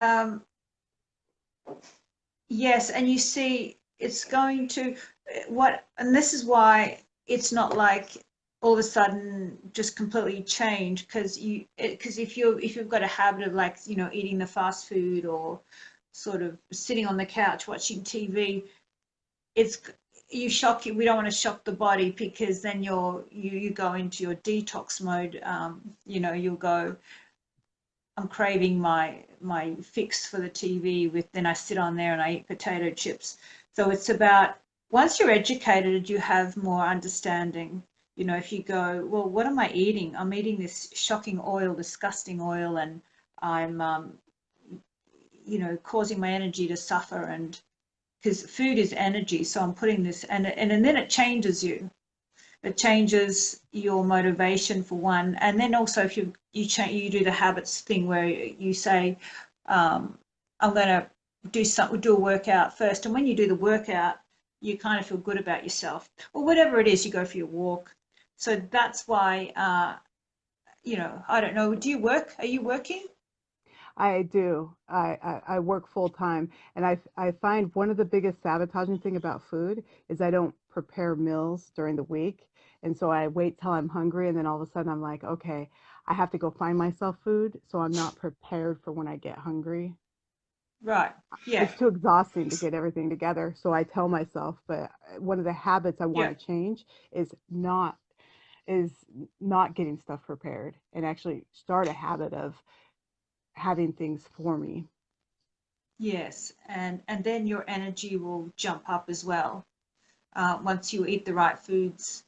um, yes, and you see, it's going to what, and this is why it's not like all of a sudden just completely change because because if you've got a habit of like eating the fast food or sort of sitting on the couch watching TV, it's you shock you. We don't want to shock the body because then you go into your detox mode. You'll go, I'm craving my fix for the TV with, then I sit on there and I eat potato chips. So it's about, once you're educated, you have more understanding. If you go, well, what am I eating? I'm eating this shocking oil, disgusting oil, and I'm causing my energy to suffer, and because food is energy, so I'm putting this, and then it changes you. It changes your motivation for one, and then also if you do the habits thing where you say, I'm going to do a workout first, and when you do the workout, you kind of feel good about yourself, or whatever it is. You go for your walk, so that's why. I don't know. Do you work? Are you working? I do. I work full time, and I find one of the biggest sabotaging thing about food is I don't prepare meals during the week, and so I wait till I'm hungry, and then all of a sudden I'm like, okay, I have to go find myself food, so I'm not prepared for when I get hungry. Right. Yeah. It's too exhausting to get everything together, so I tell myself. But one of the habits I want Yeah. to change is not getting stuff prepared and actually start a habit of having things for me. Yes. And then your energy will jump up as well once you eat the right foods.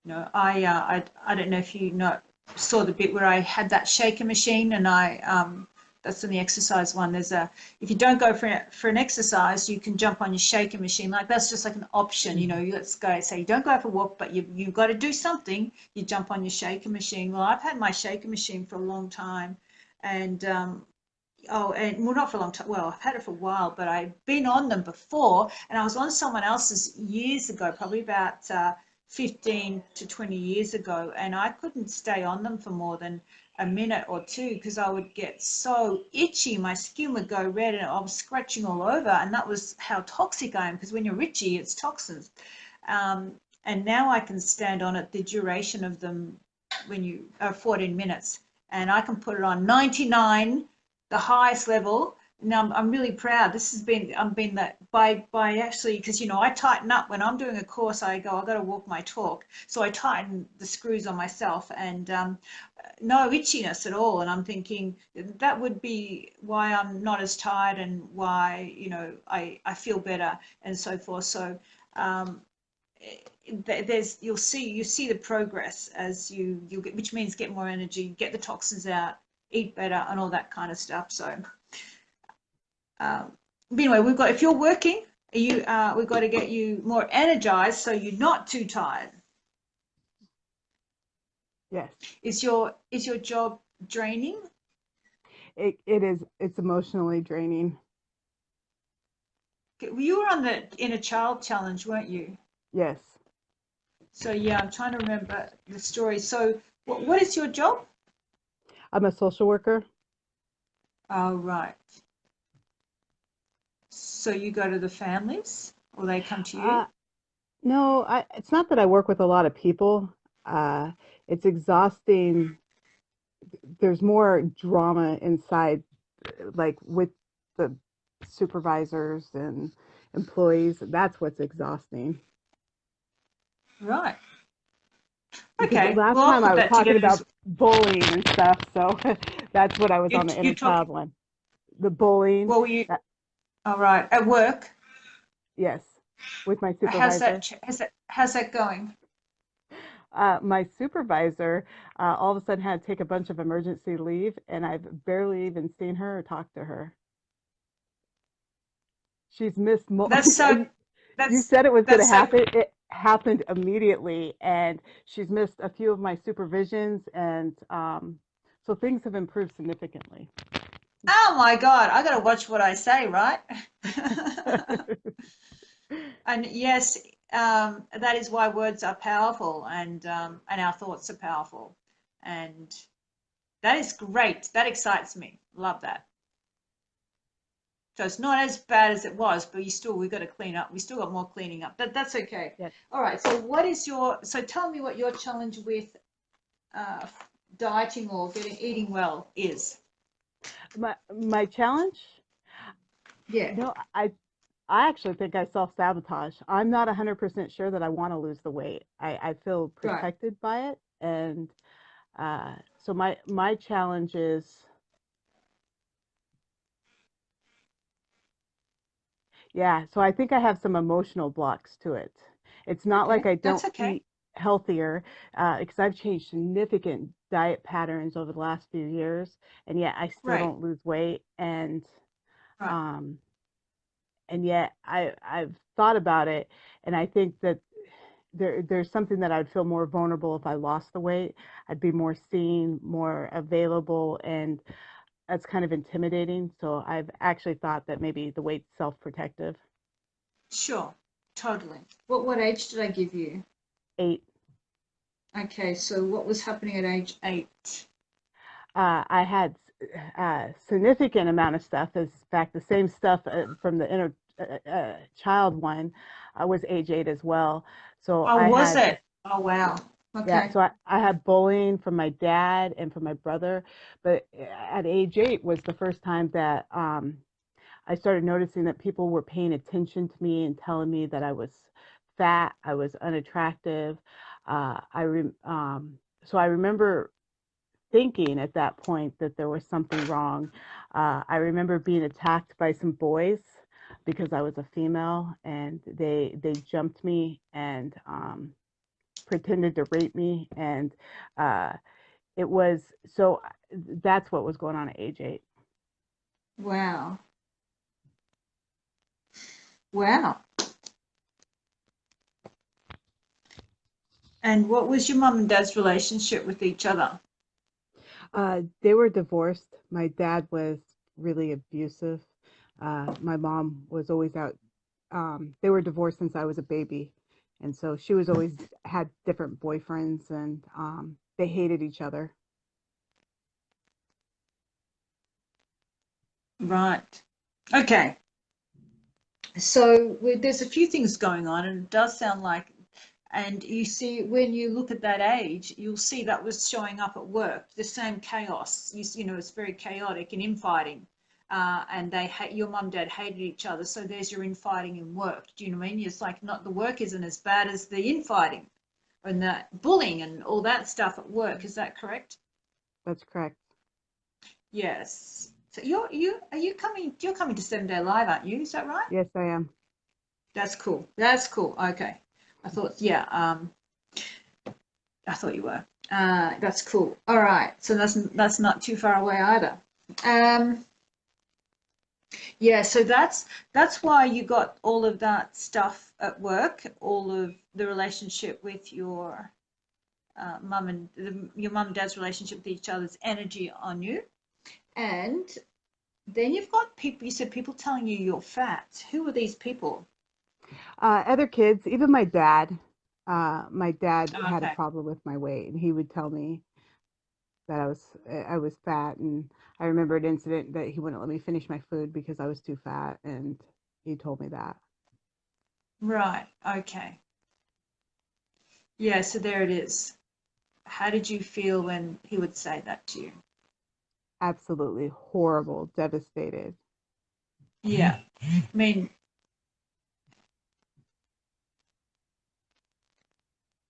I don't know if you saw the bit where I had that shaker machine, and that's in the exercise one. There's a If you don't go for an exercise, you can jump on your shaker machine. Like that's just like an option. Let's go say you don't go for a walk, but you've got to do something. You jump on your shaker machine. Well, I've had my shaker machine for a long time, and and well, not for a long time. Well, I've had it for a while, but I've been on them before, and I was on someone else's years ago, probably about 15 to 20 years ago, and I couldn't stay on them for more than a minute or two because I would get so itchy. My skin would go red, and I was scratching all over, and that was how toxic I am. Because when you're itchy, it's toxins. Um, and now I can stand on it the duration of them when you are 14 minutes, and I can put it on 99, the highest level. Now I'm really proud. This has been I'm been that by actually, because I tighten up when I'm doing a course. I go, I got to walk my talk, so I tighten the screws on myself, and no itchiness at all. And I'm thinking that would be why I'm not as tired, and why I feel better and so forth. So um, there's you see the progress as you get, which means get more energy, get the toxins out, eat better, and all that kind of stuff. So um, but anyway, we've got, if you're working, we've got to get you more energized so you're not too tired. Yes. Is your job draining? It's emotionally draining. You were on the inner child challenge, weren't you? Yes. So yeah, I'm trying to remember the story. So what is your job? I'm a social worker. Oh, right. So you go to the families, or they come to Uh, you? no, it's not that I work with a lot of people. It's exhausting. There's more drama inside, like with the supervisors and employees. That's what's exhausting. Right. Because Okay. last Well, I'll time I put was that talking together about bullying and stuff, so that's what I was you on the you inner talking. child one. The bullying, Well, you. that, All right. At work, yes, with my how's supervisor. that going? My supervisor all of a sudden had to take a bunch of emergency leave, and I've barely even seen her or talked to her. She's missed. That's so. You That's said it was going to that's so. happen. It happened immediately, and she's missed a few of my supervisions, and so things have improved significantly. Oh my God! I got to watch what I say, right? And yes, that is why words are powerful, and our thoughts are powerful, and that is great. That excites me. Love that. So it's not as bad as it was, but we've got to clean up. We still got more cleaning up. That's okay. Yes. All right. So tell me what your challenge with uh, dieting or eating well is. My challenge? Yeah. No, I actually think I self-sabotage. I'm not 100% sure that I want to lose the weight. I feel Right. protected by it, and so my challenge is, yeah. So I think I have some emotional blocks to it. It's not like Okay. I That's don't okay. eat healthier, because I've changed significant diet patterns over the last few years, and yet I still Right. don't lose weight, Right. um, and yet I've thought about it, and I think that there's something that I'd feel more vulnerable if I lost the weight. I'd be more seen, more available, and that's kind of intimidating. So I've actually thought that maybe the weight's self-protective. Sure. Totally. What age did I give you? 8. Okay. So what was happening at age 8? I had significant amount of stuff. In fact, the same stuff from the inner child one was age 8 as well. So Oh, I was had it? Oh, wow. Yeah, Okay. so I had bullying from my dad and from my brother, but at age 8 was the first time that I started noticing that people were paying attention to me and telling me that I was fat, I was unattractive. So I remember thinking at that point that there was something wrong. I remember being attacked by some boys because I was a female, and they jumped me and pretended to rape me, and uh, it was so that's what was going on at age 8. Wow. Wow. And what was your mum and dad's relationship with each other? They were divorced. My dad was really abusive. My mom was always out. They were divorced since I was a baby, and so she was always had different boyfriends, and they hated each other. Right. Okay. So there's a few things going on, and it does sound like, and you see, when you look at that age, you'll see that was showing up at work, the same chaos. You know, it's very chaotic and infighting. And your mum and dad hated each other. So there's your infighting in work. Do you know what I mean? It's like not the work isn't as bad as the infighting and the bullying and all that stuff at work. Is that correct? That's correct. Yes. So you're coming to 7 Day Live, aren't you? Is that right? Yes, I am. That's cool. That's cool. Okay. I thought, yeah, I thought you were. That's cool. All right. So that's not too far away either. Um, yeah. So that's why you got all of that stuff at work, all of the relationship with your your mum and dad's relationship with each other's energy on you, and then you've got people. You said people telling you you're fat. Who are these people? Other kids, even my dad. My dad had a Okay. problem with my weight, and he would tell me that I was fat, and I remember an incident that he wouldn't let me finish my food because I was too fat, and he told me that. Right. Okay. Yeah. So there it is. How did you feel when he would say that to you? Absolutely horrible, devastated. Yeah. I mean,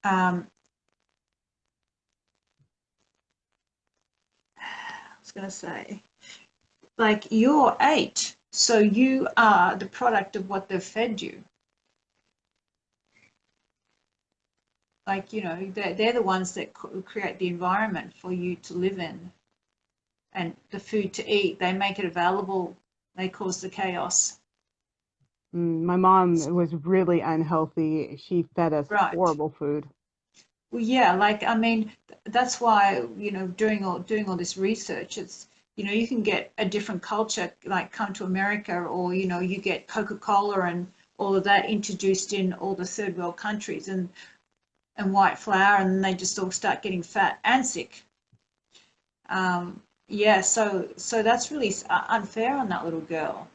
um, I was going to say, like, you're 8, so you are the product of what they've fed you. Like, you know, they're the ones that create the environment for you to live in and the food to eat. They make it available, they cause the chaos. My mom was really unhealthy. She fed us Right. horrible food. Well, yeah, like I mean, that's why, you know, doing all this research, it's, you know, you can get a different culture like come to America, or you know, you get Coca-Cola and all of that introduced in all the third world countries, and white flour, and they just all start getting fat and sick. Yeah, so that's really unfair on that little girl.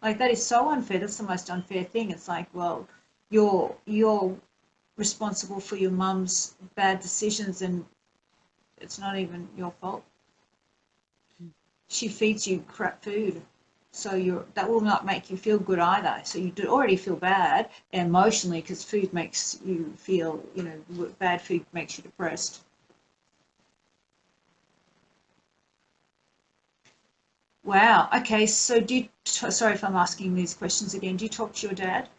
Like that is so unfair. That's the most unfair thing. It's like, well, you're responsible for your mum's bad decisions, and it's not even your fault. She feeds you crap food, so that will not make you feel good either. So you do already feel bad emotionally because food makes you feel, bad food makes you depressed. Wow. Okay. So sorry if I'm asking these questions again. Do you talk to your dad?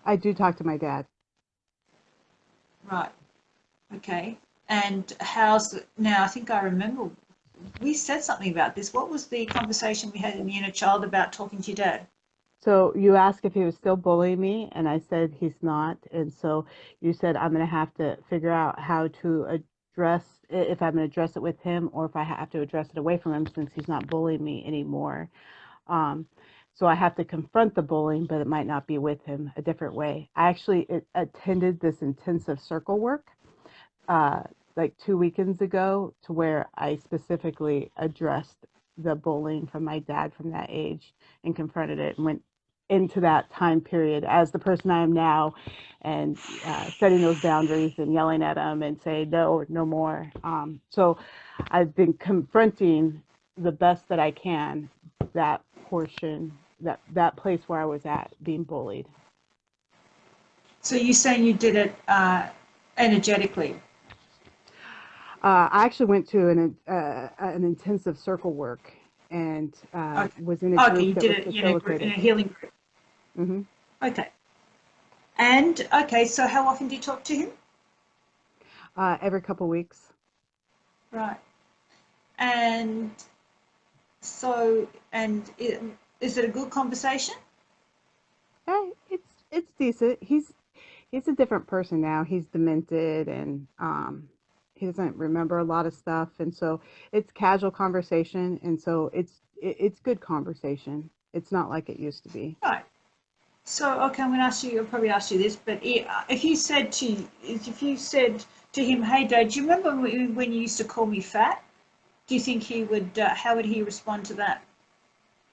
I do talk to my dad. Right. Okay. And now I think I remember we said something about this. What was the conversation we had in the inner child about talking to your dad? So you asked if he was still bullying me, and I said he's not. And so you said I'm going to have to figure out how to address if I'm going to address it with him or if I have to address it away from him since he's not bullying me anymore. Um, so I have to confront the bullying, but it might not be with him, a different way. I actually attended this intensive circle work uh, like 2 weekends ago to where I specifically addressed the bullying from my dad from that age and confronted it and went into that time period as the person I am now and setting those boundaries and yelling at him and say no, no more. So I've been confronting the best that I can that portion, that place where I was at being bullied. So you're saying you did it energetically. I actually went to an intensive circle work and Okay. was in a Okay, group you that did was it in a facilitated. healing group. Hmm. Okay. And okay, so how often do you talk to him? Every couple weeks. Right. And so, is it a good conversation? It's decent. He's a different person now. He's demented and he doesn't remember a lot of stuff, and so it's casual conversation, and so it's good conversation. It's not like it used to be. Right. So, okay, I'm going to ask you. I'll probably ask you this, but if you said to him, "Hey, Dad, do you remember when you used to call me fat?" Do you think he would? How would he respond to that?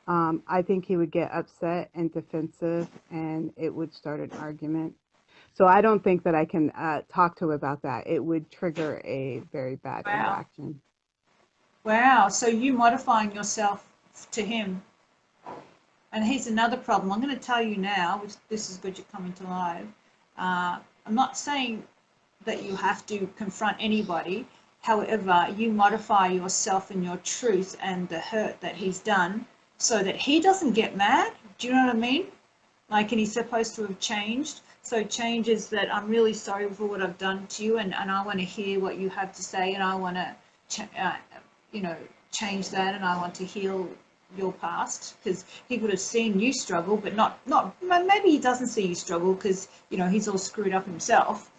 I think he would get upset and defensive, and it would start an argument. So I don't think that I can talk to him about that. It would trigger a very bad Wow. interaction. Wow. So you modifying yourself to him. And here's another problem. I'm going to tell you now, which this is good you're coming to live. I'm not saying that you have to confront anybody. However, you modify yourself and your truth and the hurt that he's done so that he doesn't get mad. Do you know what I mean? Like, and he's supposed to have changed. So change is that I'm really sorry for what I've done to you, and I want to hear what you have to say, and I want to, you know, change that, and I want to heal your past because he would have seen you struggle, but not maybe he doesn't see you struggle because he's all screwed up himself.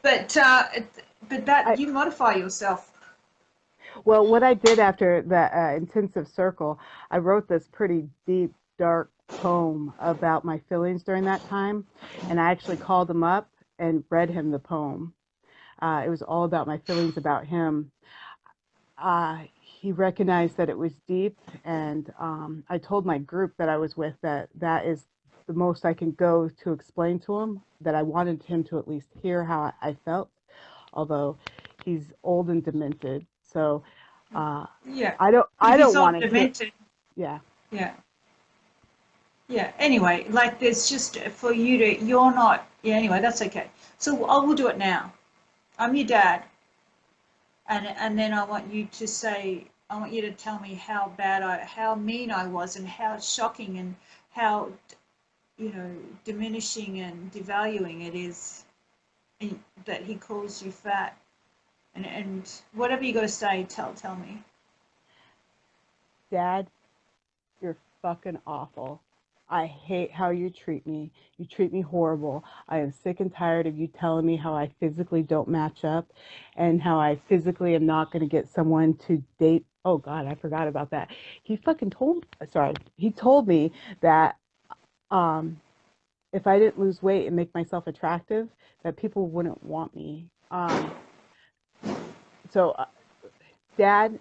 But that I, you modify yourself. well, what I did after the intensive circle, I wrote this pretty deep, dark poem about my feelings during that time, and I actually called him up and read him the poem. It was all about my feelings about him. He recognized that it was deep, and I told my group that I was with that that is the most I can go to explain to him, that I wanted him to at least hear how I felt, although he's old and demented. So uh, Yeah, but I if he's don't all want to hear. demented, Yeah. yeah. Yeah. Anyway, like there's just for you to, you're not. Yeah. Anyway, that's okay. So I will do it now. I'm your dad, and then I want you to say, I want you to tell me how mean I was, and how shocking and how diminishing and devaluing it is, that he calls you fat, and whatever you got to say, tell me. Dad, you're fucking awful. I hate how you treat me. You treat me horrible. I am sick and tired of you telling me how I physically don't match up and how I physically am not going to get someone to date. Oh God, I forgot about that. He fucking told, sorry, he told me that um, if I didn't lose weight and make myself attractive, that people wouldn't want me. So, Dad,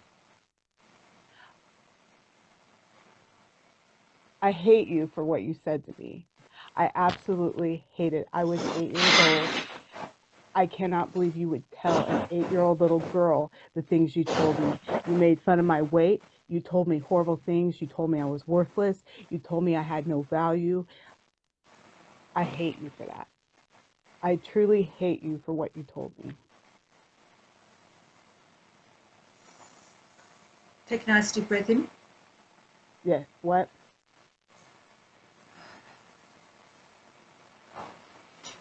I hate you for what you said to me. I absolutely hate it. I was 8 years old. I cannot believe you would tell an 8-year-old little girl the things you told me. You made fun of my weight. You told me horrible things. You told me I was worthless. You told me I had no value. I hate you for that. I truly hate you for what you told me. Take a nice deep breath in. Yeah, what?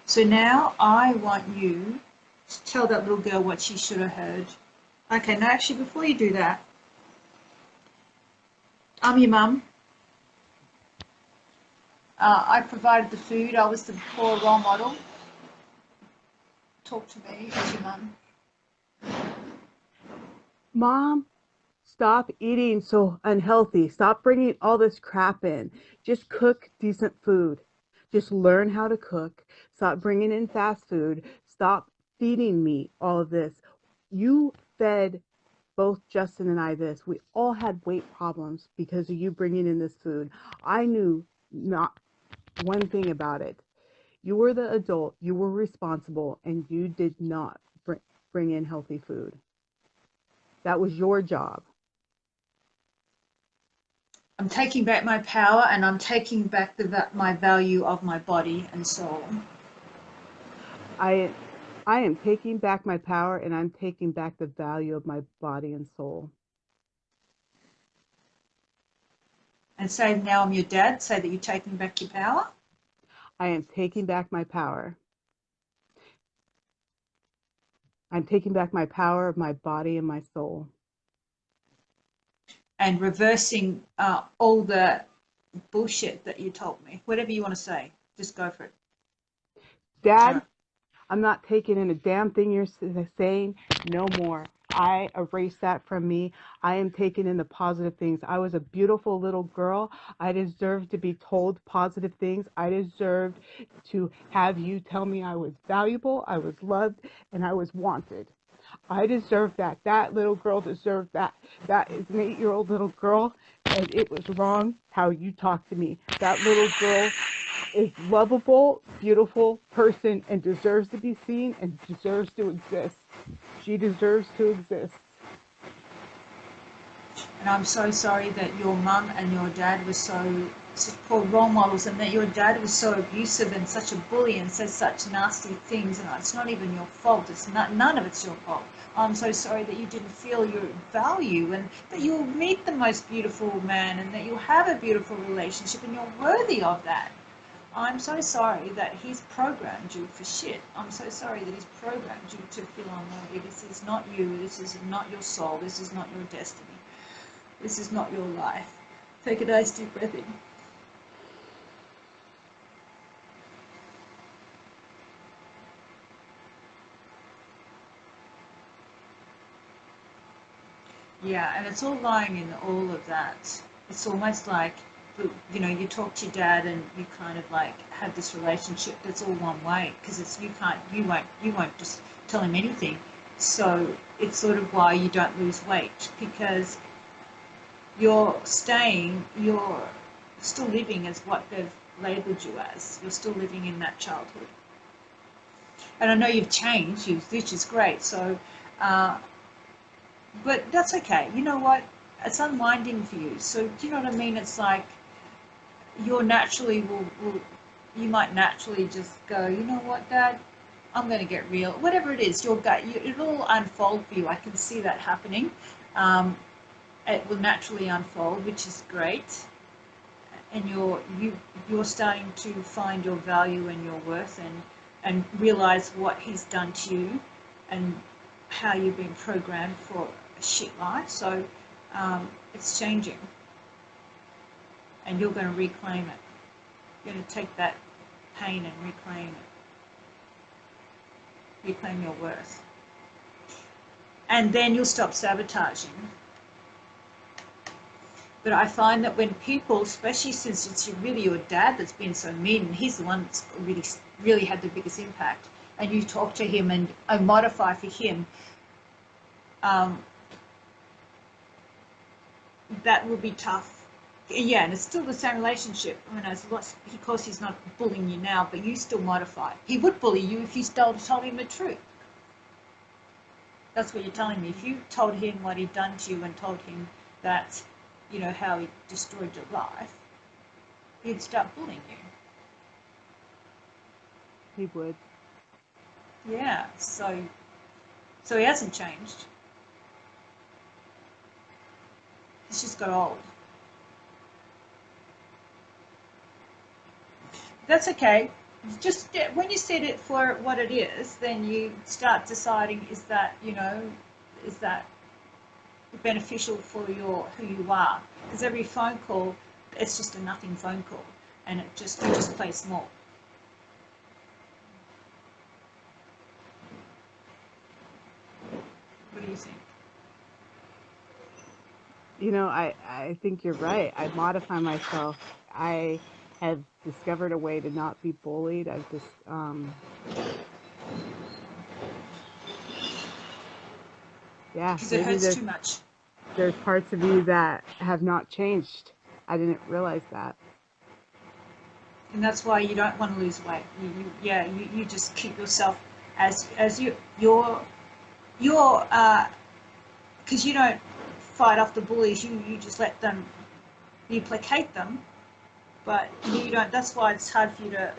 So now I want you to tell that little girl what she should have heard. Okay, now actually before you do that, I'm your mum. I provided the food. I was the poor role model. Talk to me as your mum. Mom, stop eating so unhealthy. Stop bringing all this crap in. Just cook decent food. Just learn how to cook. Stop bringing in fast food. Stop feeding me all of this. You fed both Justin and I this. We all had weight problems because of you bringing in this food. I knew not one thing about it. You were the adult, you were responsible, and you did not bring in healthy food. That was your job. I'm taking back my power and I'm taking back my value of my body and soul. I I am taking back my power and I'm taking back the value of my body and soul. And say now I'm your dad. Say that you're taking back your power. I am taking back my power. I'm taking back my power of my body and my soul. And reversing all the bullshit that you told me. Whatever you want to say, just go for it. Dad, I'm not taking in a damn thing you're saying no more. I erase that from me. I am taking in the positive things. I was a beautiful little girl. I deserved to be told positive things. I deserved to have you tell me I was valuable, I was loved, and I was wanted. I deserve that. That little girl deserved that. That is an 8-year-old little girl, and it was wrong how you talked to me. That little girl is lovable, beautiful person and deserves to be seen and deserves to exist. She deserves to exist. And I'm so sorry that your mum and your dad were such poor role models, and that your dad was so abusive and such a bully and said such nasty things. And it's not even your fault. It's not, none of it's your fault. I'm so sorry that you didn't feel your value, and that you'll meet the most beautiful man, and that you'll have a beautiful relationship, and you're worthy of that. I'm so sorry that he's programmed you for shit. I'm so sorry that he's programmed you to feel unworthy. This is not you. This is not your soul. This is not your destiny. This is not your life. Take a nice deep breath in. Yeah, and it's all lying in all of that. It's almost like, you know, you talk to your dad and you kind of like have this relationship that's all one way, because it's you won't just tell him anything. So it's sort of why you don't lose weight, because you're still living as what they've labelled you as. You're still living in that childhood. And I know you've changed, which is great. So, uh, but that's okay. You know what? It's unwinding for you. So, do you know what I mean? It's like you're naturally you might naturally just go, you know what, Dad? I'm going to get real. Whatever it is, your gut, it'll unfold for you. I can see that happening. Um, it will naturally unfold, which is great. And you're starting to find your value and your worth, and realize what he's done to you and how you've been programmed for a shit life. So it's changing, and you're going to reclaim it. You're going to take that pain and reclaim your worth, and then you'll stop sabotaging. But I find that when people, especially since it's really your dad that's been so mean, and he's the one that's really had the biggest impact, and you talk to him and modify for him, um, that will be tough Yeah, and it's still the same relationship. I mean, of course, he's not bullying you now, but you still modify. He would bully you if you told him the truth. That's what you're telling me. If you told him what he'd done to you and told him that, how he destroyed your life, he'd start bullying you. He would. Yeah, so he hasn't changed. He's just got old. That's okay. Just when you set it for what it is, then you start deciding, is that beneficial for who you are? Because every phone call, it's just a nothing phone call, and you just play small. What do you think? I think you're right. I modify myself. I have discovered a way to not be bullied. I've just, yeah, Because it maybe hurts there's too much. there's parts of you that have not changed. I didn't realize that. And that's why you don't want to lose weight. You just keep yourself as you're because you don't fight off the bullies. You just let them, you placate them, but you don't. That's why it's hard for you to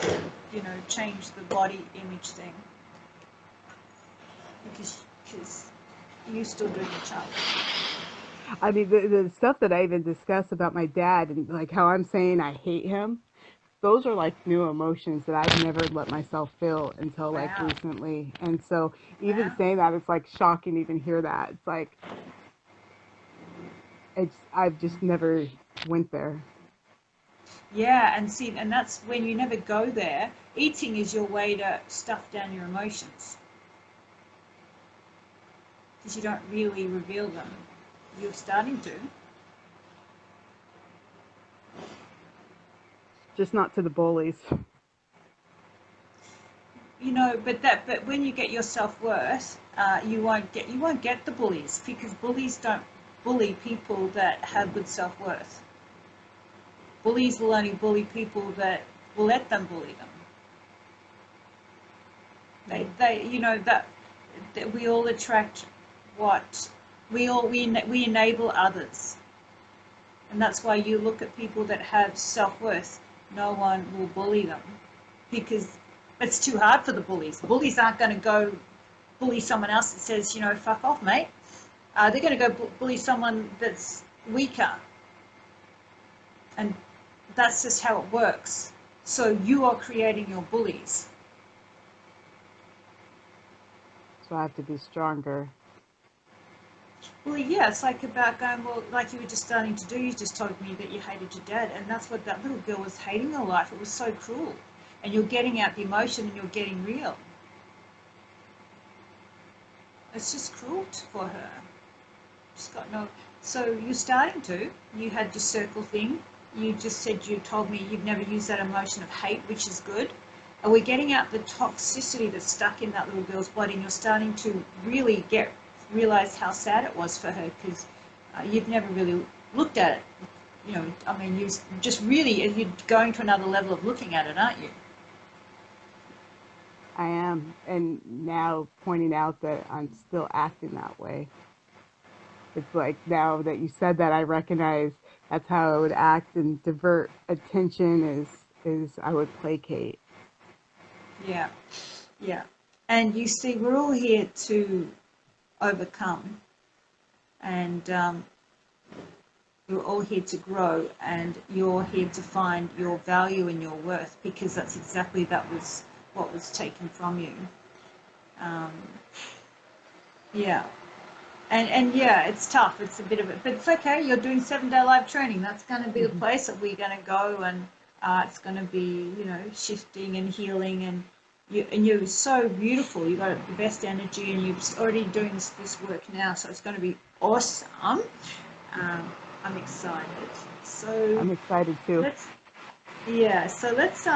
change the body image thing, because you still doing your job. I mean, the stuff that I even discuss about my dad and like how I'm saying I hate him, those are like new emotions that I've never let myself feel until like Wow. recently. And so even Wow. saying that, it's like shocking to even hear that. It's like I've just never went there. Yeah, and that's when you never go there. Eating is your way to stuff down your emotions because you don't really reveal them. You're starting to. Just not to the bullies. But when you get your self-worth, you won't get the bullies, because bullies don't bully people that have good self-worth. Bullies will only bully people that will let them bully them. That we all attract what we enable others, and that's why you look at people that have self-worth. No one will bully them because it's too hard for the bullies. Bullies aren't going to go bully someone else that says, fuck off, mate. They're going to go bully someone that's weaker. And that's just how it works. So you are creating your bullies. So I have to be stronger. Well, yeah, it's like about going, well, like you were just starting to do, you just told me that you hated your dad. And that's what that little girl was hating her life. It was so cruel. And you're getting out the emotion and you're getting real. It's just cruel for her. She's got no. So you're starting to. You had your circle thing. You just said, you told me you've never used that emotion of hate, which is good. And we're getting out the toxicity that's stuck in that little girl's body, and you're starting to really realize how sad it was for her, because you've never really looked at it. I mean, you just really, you're going to another level of looking at it, aren't you? I am. And now pointing out that I'm still acting that way. It's like now that you said that, I recognize that's how I would act and divert attention is I would placate. Yeah, yeah. And you see, we're all here to overcome, and you're all here to grow, and you're here to find your value and your worth, because that's exactly that was what was taken from you. Um, yeah, and yeah, it's tough. It's a bit of it, but it's okay. You're doing 7 Day Live training. That's going to be the Mhm. place that we're going to go, and it's going to be shifting and healing, and you're so beautiful. You got the best energy, and you're already doing this work now, so it's going to be awesome. Um, I'm excited. So I'm excited too. let's, yeah, so let's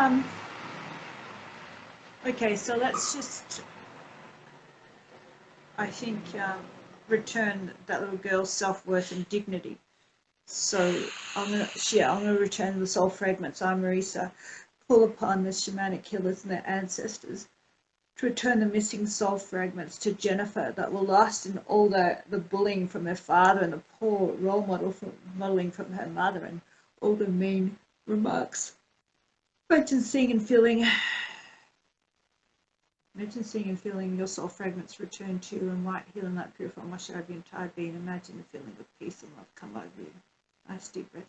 okay, so let's just, I think, return that little girl's self-worth and dignity. So I'm gonna return the soul fragments. I, Marisa, call upon the shamanic healers and their ancestors to return the missing soul fragments to Jennifer that will last in all the bullying from her father and the poor role modeling from her mother and all the mean remarks. Imagine seeing and feeling your soul fragments return to you and white heal and light purify and wash out your entire being. Imagine the feeling of peace and love come over you. Nice deep breath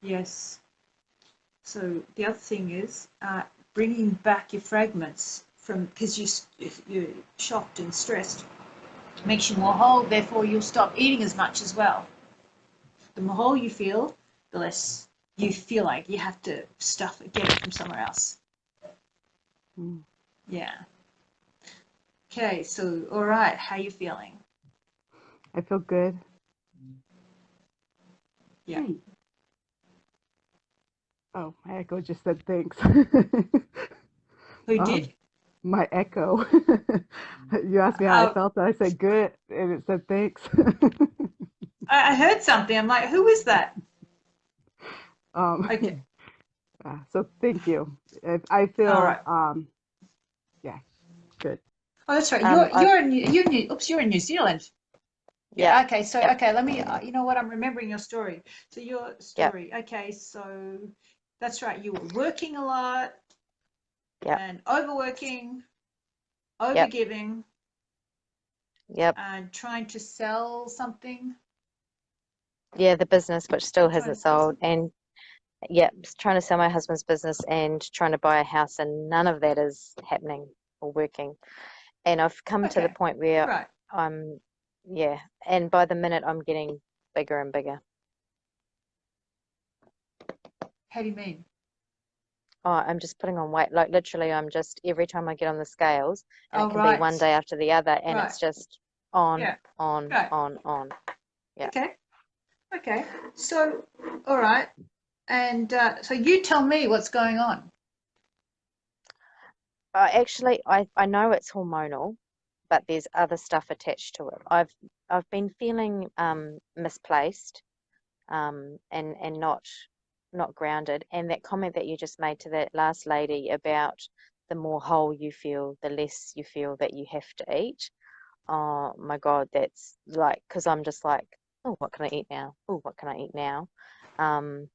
in. Yes. So the other thing is bringing back your fragments from, because you're shocked and stressed, makes you more whole. Therefore, you'll stop eating as much as well. The more whole you feel, the less you feel like you have to get it from somewhere else. Mm. Yeah. Okay. So, all right. How are you feeling? I feel good. Yeah. Oh, my echo just said thanks. Who did? My echo. You asked me how I felt, and I said good, and it said thanks. I heard something. I'm like, who is that? Okay. So thank you. I feel, All right. Yeah, good. Oh, that's right. You're in New Zealand. Yeah. Okay. So, Yep. okay. Let me. You know what? I'm remembering your story. So your story. Yep. Okay. So that's right. You were working a lot. Yep. And overworking, Yep. overgiving, Yep. and trying to sell something. Yeah, the business, which still Trying to hasn't sell sold, something. and yeah, trying to sell my husband's business and trying to buy a house, and none of that is happening or working. And I've come to the Okay. point where Right. yeah, and by the minute I'm getting bigger and bigger. How do you mean? Oh, I'm just putting on weight. Like literally, I'm just every time I get on the scales, and it Oh, can be one right. day after the other, and Right. it's just on, Yeah. on, Right. on. Yeah. Okay. Okay. So, all right. And so you tell me what's going on. Actually, I know it's hormonal, but there's other stuff attached to it. I've been feeling misplaced, and not grounded. And that comment that you just made to that last lady about the more whole you feel, the less you feel that you have to eat. Oh my God, that's like, because I'm just like, oh, what can I eat now? Oh, what can I eat now? Um,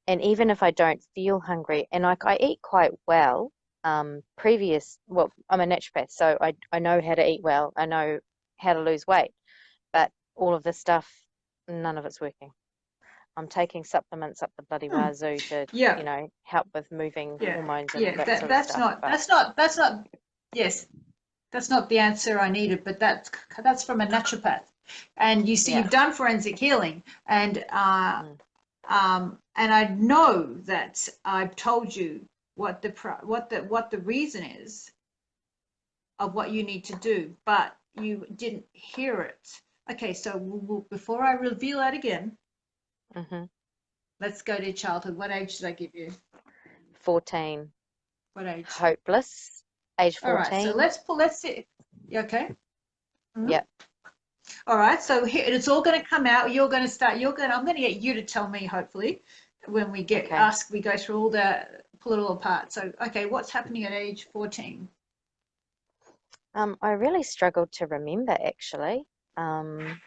and even if I don't feel hungry, and like I eat quite well, well, I'm a naturopath, so I know how to eat well. I know how to lose weight, but all of this stuff, none of it's working. I'm taking supplements up the bloody wazoo to, Yeah. help with moving Yeah. hormones and Yeah. that sort of That's stuff. not. But That's not. Yes. That's not the answer I needed. But that's from a naturopath. And you see, yeah, you've done forensic healing, and mm, and I know that I've told you what the reason is of what you need to do, but you didn't hear it. Okay, so before I reveal that again, hmm let's go to childhood. What age did I give you? 14, What age? hopeless, age All right, so 14. let's see. You okay? Mm-hmm. Yep. All right, so here it's all going to come out. I'm going to get you to tell me, hopefully, when we Okay. we go through pull it all apart. So, okay, what's happening at age 14? I really struggled to remember actually. Um,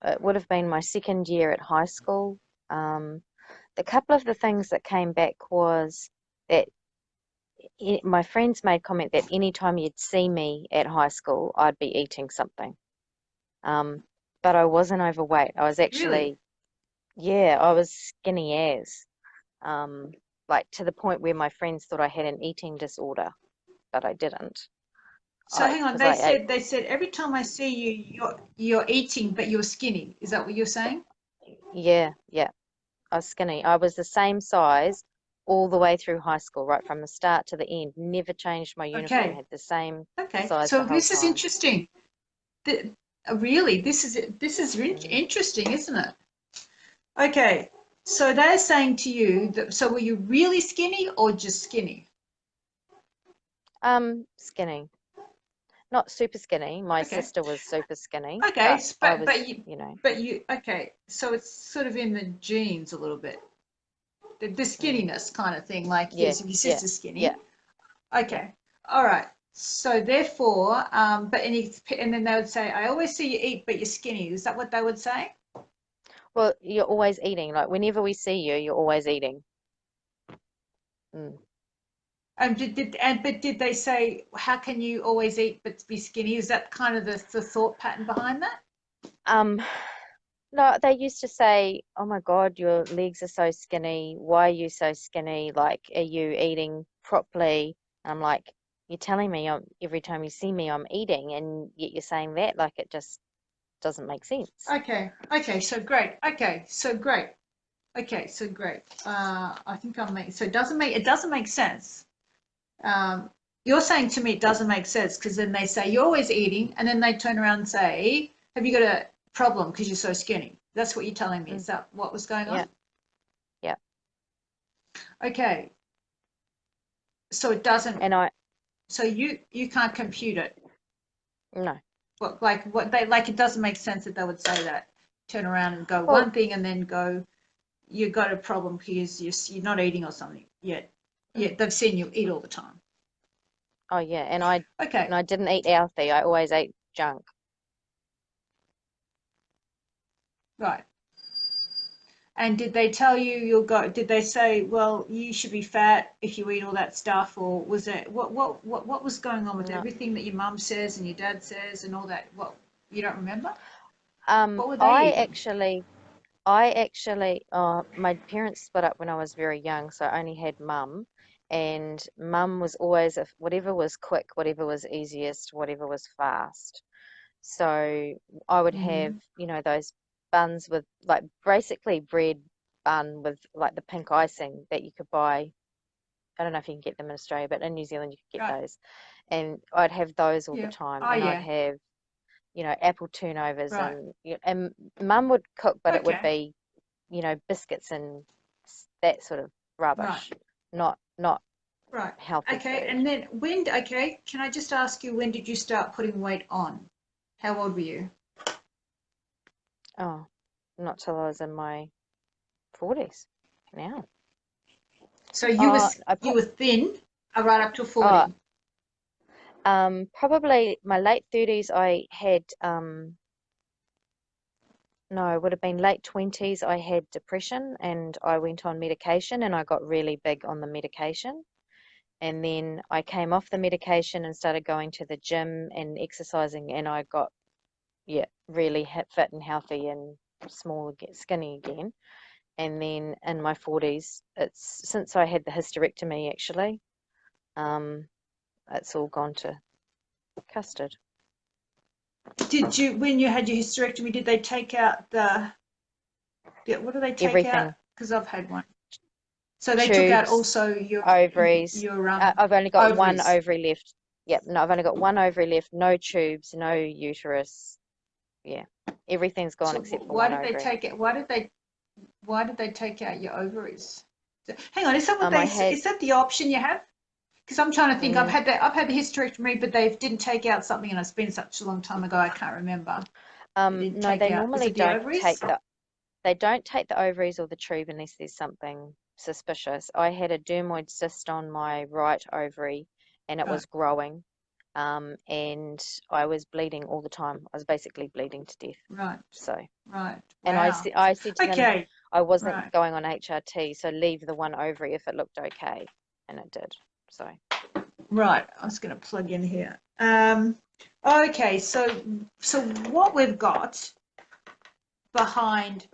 it would have been my second year at high school. The couple of the things that came back was that my friends made comment that anytime you'd see me at high school, I'd be eating something. Um, but I wasn't overweight. I was Really? actually, yeah, I was skinny as, um, like to the point where my friends thought I had an eating disorder, but I didn't. So hang on, Because I ate, they said every time I see you, you're eating, but you're skinny. Is that what you're saying? yeah, yeah, I was skinny. I was the same size all the way through high school, right from the start to the end. Never changed my uniform, Okay. had the same Okay. size the So whole this is time. interesting. Really, this is Mm. interesting, isn't it? Okay. So they're saying to you that, so were you really skinny or just skinny? Skinny. Not super skinny. My Okay. sister was super skinny, Okay. but I But was, you know, okay. So it's sort of in the genes a little bit. The mm, skinniness kind of thing. Like, yeah, yes, if your yeah, sister's yeah, skinny. yeah. Okay. All right. So therefore, and then they would say, I always see you eat, but you're skinny. Is that what they would say? Well, you're always eating. Like whenever we see you, you're always eating. Mm. But did they say, how can you always eat but be skinny? Is that kind of the thought pattern behind that? Um, no, they used to say, "Oh my God, your legs are so skinny. Why are you so skinny? Like, are you eating properly?" And I'm like, "You're telling me every time you see me, I'm eating, and yet you're saying that. Like, it just doesn't make sense." Okay. Okay. So great. Okay. So great. Okay. So great. I think I'm making, so it doesn't make sense. Um, you're saying to me it doesn't make sense because then they say you're always eating, and then they turn around and say, have you got a problem because you're so skinny? That's what you're telling me. Mm. Is that what was going Yeah, on? yeah. Okay. So it doesn't, And I, so you can't compute it. no. What they like, it doesn't make sense that they would say that. Turn around and go Well, one thing and then go, you got a problem because you're not eating or something. Yet, mm, they've seen you eat all the time. oh yeah. And Okay, I didn't eat healthy. I always ate junk. right. And did they tell you you'll go? Did they say, well, you should be fat if you eat all that stuff, or was it what was going on with No. everything that your mum says and your dad says and all that? What, you don't remember? Um, What were they I eating? actually, I actually, my parents split up when I was very young, so I only had mum, and mum was always if whatever was quick, whatever was easiest, whatever was fast. So I would have, Mm, those buns with like basically bread bun with like the pink icing that you could buy. I don't know if you can get them in Australia, but in New Zealand you could get right. those. And I'd have those all the Yeah. time, Oh and I'd yeah. have apple turnovers Right. and mum would cook, but it would Okay. be, biscuits and that sort of Right. rubbish, not Right. healthy Okay. food. And then okay, can I just ask you, when did you start putting weight on? How old were you? Oh, not till I was in my 40s now. So I you put were thin, right up to uh 40. probably my late 30s I had no, it would have been late 20s I had depression and I went on medication and I got really big on the medication. And then I came off the medication and started going to the gym and exercising, and I got, yeah, really fit and healthy and skinny again. And then in my 40s, it's since I had the hysterectomy actually, um, it's all gone to custard. Did you, when you had your hysterectomy, did they take out what do they take out? Everything, Because I've had one. So they took out tubes, also ovaries. your I've only got one ovaries. ovary left. Yep, no, I've only got one ovary left, no tubes, no uterus. Yeah, everything's gone So except for why one did they ovary. take it? Why did they take out your ovaries? Hang on, is that I had, is that the option you have? Because I'm trying to think. mm, I've had the hysterectomy, but they didn't take out something, and it's been such a long time ago, I can't remember. They didn't no, take they out. Is normally it the don't ovaries? take they don't take the ovaries or the tube unless there's something suspicious. I had a dermoid cyst on my right ovary and it Right, was growing. And I was bleeding all the time. I was basically bleeding to death. right, So, right. and Wow. I said to them Okay. I wasn't Right, going on HRT, so leave the one ovary if it looked okay. And it did. So, right. I was going to plug in here. Okay. So what we've got behind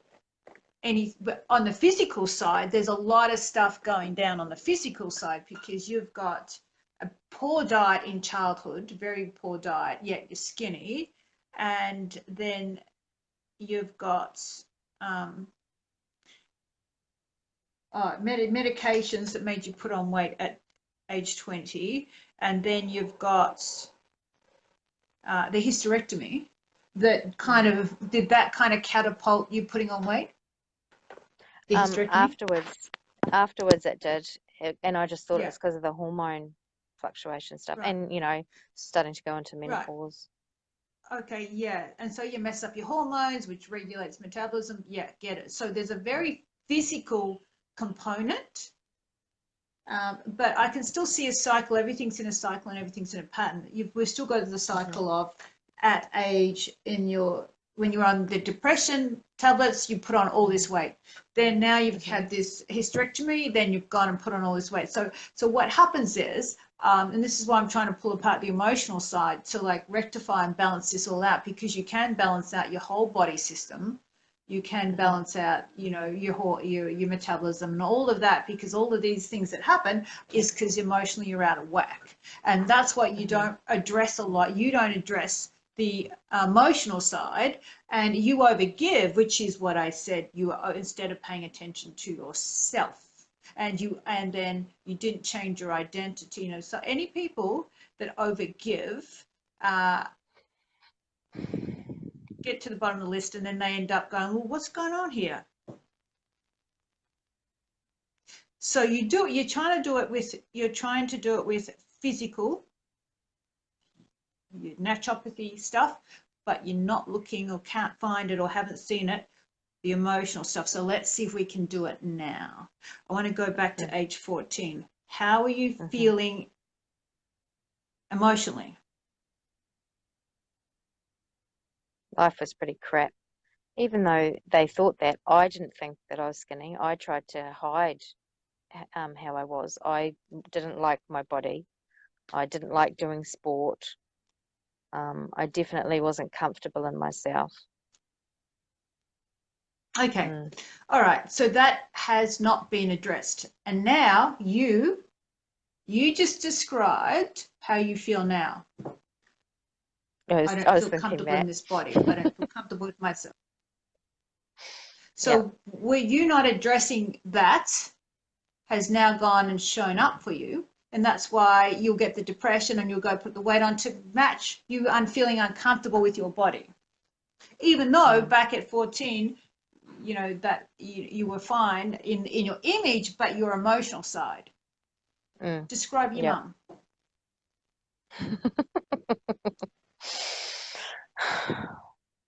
on the physical side, there's a lot of stuff going down on the physical side because you've got a poor diet in childhood, very poor diet, yet you're skinny, and then you've got um, medications that made you put on weight at age 20, and then you've got the hysterectomy that kind mm. of did that kind of catapult you putting on weight? The hysterectomy? Afterwards it did, and I just thought it Yeah, was because of the hormone fluctuation stuff, right, and starting to go into right. menopause. Okay, yeah. And so you mess up your hormones, which regulates metabolism. Yeah, get it. So there's a very physical component, but I can still see a cycle. Everything's in a cycle and everything's in a pattern. We've still got the cycle of at age when you're on the depression tablets, you put on all this weight. Then now you've had this hysterectomy, then you've gone and put on all this weight. So what happens is, and this is why I'm trying to pull apart the emotional side to like rectify and balance this all out, because you can balance out your whole body system. You can balance out, your metabolism and all of that, because all of these things that happen is because emotionally you're out of whack. And that's what you don't address a lot. You don't address the emotional side, and you overgive, which is what I said. You instead of paying attention to yourself, and then you didn't change your identity. So any people that overgive get to the bottom of the list, and then they end up going, well, what's going on here? So you're trying to do it with physical, your naturopathy stuff, but you're not looking or can't find it or haven't seen it, the emotional stuff. So let's see if we can do it now. I want to go back to age 14. How are you feeling emotionally? Life was pretty crap. Even though they thought that, I didn't think that I was skinny. I tried to hide how I was. I didn't like my body. I didn't like doing sport. I definitely wasn't comfortable in myself. Okay. All right. So that has not been addressed. And now you just described how you feel now. I don't feel comfortable in this body. I don't feel comfortable with myself. So were you not addressing that has now gone and shown up for you? And that's why you'll get the depression and you'll go put the weight on to match you feeling uncomfortable with your body. Even though back at 14, that you were fine in your image, but your emotional side. Describe your mum.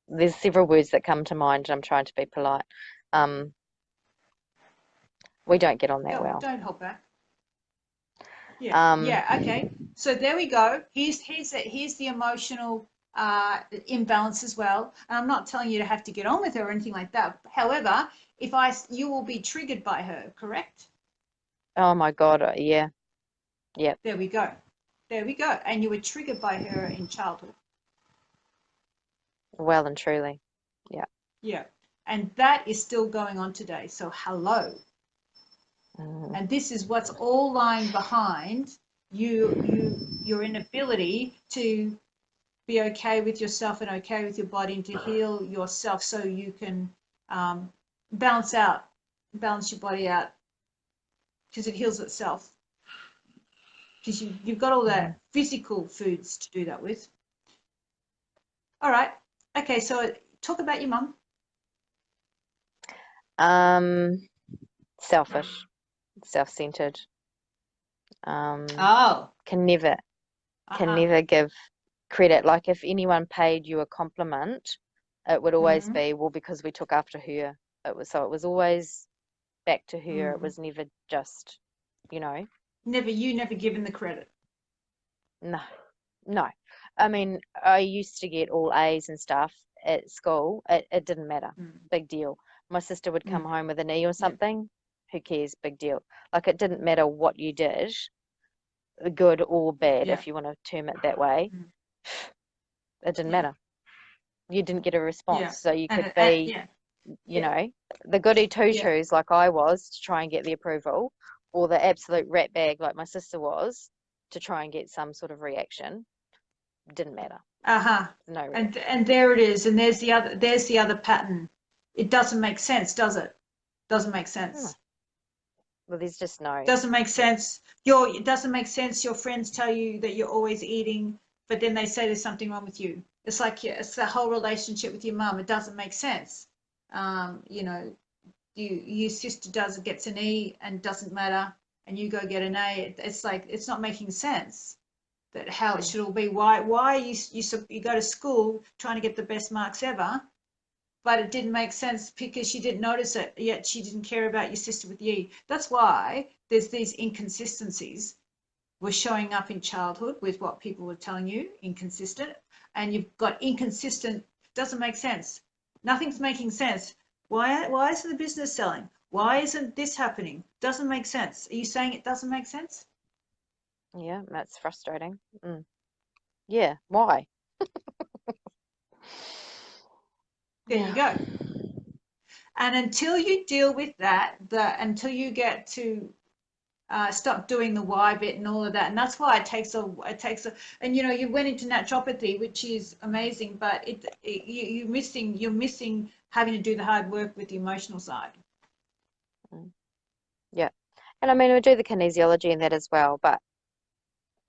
There's several words that come to mind, and I'm trying to be polite. We don't get on that well. Don't hold back. Yeah. Okay. So there we go. Here's the emotional imbalance as well. And I'm not telling you to have to get on with her or anything like that. However, you will be triggered by her, correct? Oh my God, yeah. Yep. There we go. And you were triggered by her in childhood. Well and truly. Yeah. Yeah. And that is still going on today. So hello. And this is what's all lying behind your inability to be okay with yourself and okay with your body, and to heal yourself so you can balance your body out, because it heals itself. Because you've got all the physical foods to do that with. All right. Okay, so talk about your mum. Selfish, self-centered. Can never give credit. Like if anyone paid you a compliment, it would always be, well, because we took after her. It was always back to her. It was never just, Never given the credit. No. I mean, I used to get all A's and stuff at school. It didn't matter. Big deal. My sister would come home with an E or something. Who cares? Big deal. Like it didn't matter what you did, good or bad, if you want to term it that way. It didn't matter. You didn't get a response. So you could be, the goody two-shoes like I was to try and get the approval, or the absolute rat bag like my sister was to try and get some sort of reaction. Didn't matter. No reaction. And there it is. And there's the other pattern. It doesn't make sense, does it? Doesn't make sense. Well, there's just no. Doesn't make sense. It doesn't make sense. Your friends tell you that you're always eating, but then they say there's something wrong with you. It's like it's the whole relationship with your mum. It doesn't make sense. your sister gets an E and doesn't matter, and you go get an A. It's like, it's not making sense that how it should all be. Why you go to school trying to get the best marks ever, but it didn't make sense because she didn't notice it, yet she didn't care about your sister with the E. That's why there's these inconsistencies were showing up in childhood with what people were telling you, inconsistent, and you've got inconsistent, doesn't make sense. Nothing's making sense. Why isn't the business selling? Why isn't this happening? Doesn't make sense. Are you saying it doesn't make sense? Yeah, that's frustrating. Yeah, why? There you go. And until you deal with that, until you get to stop doing the why bit and all of that, and that's why it takes a, and you know, you went into naturopathy, which is amazing, but you're missing having to do the hard work with the emotional side. Yeah, and I mean we do the kinesiology and that as well, but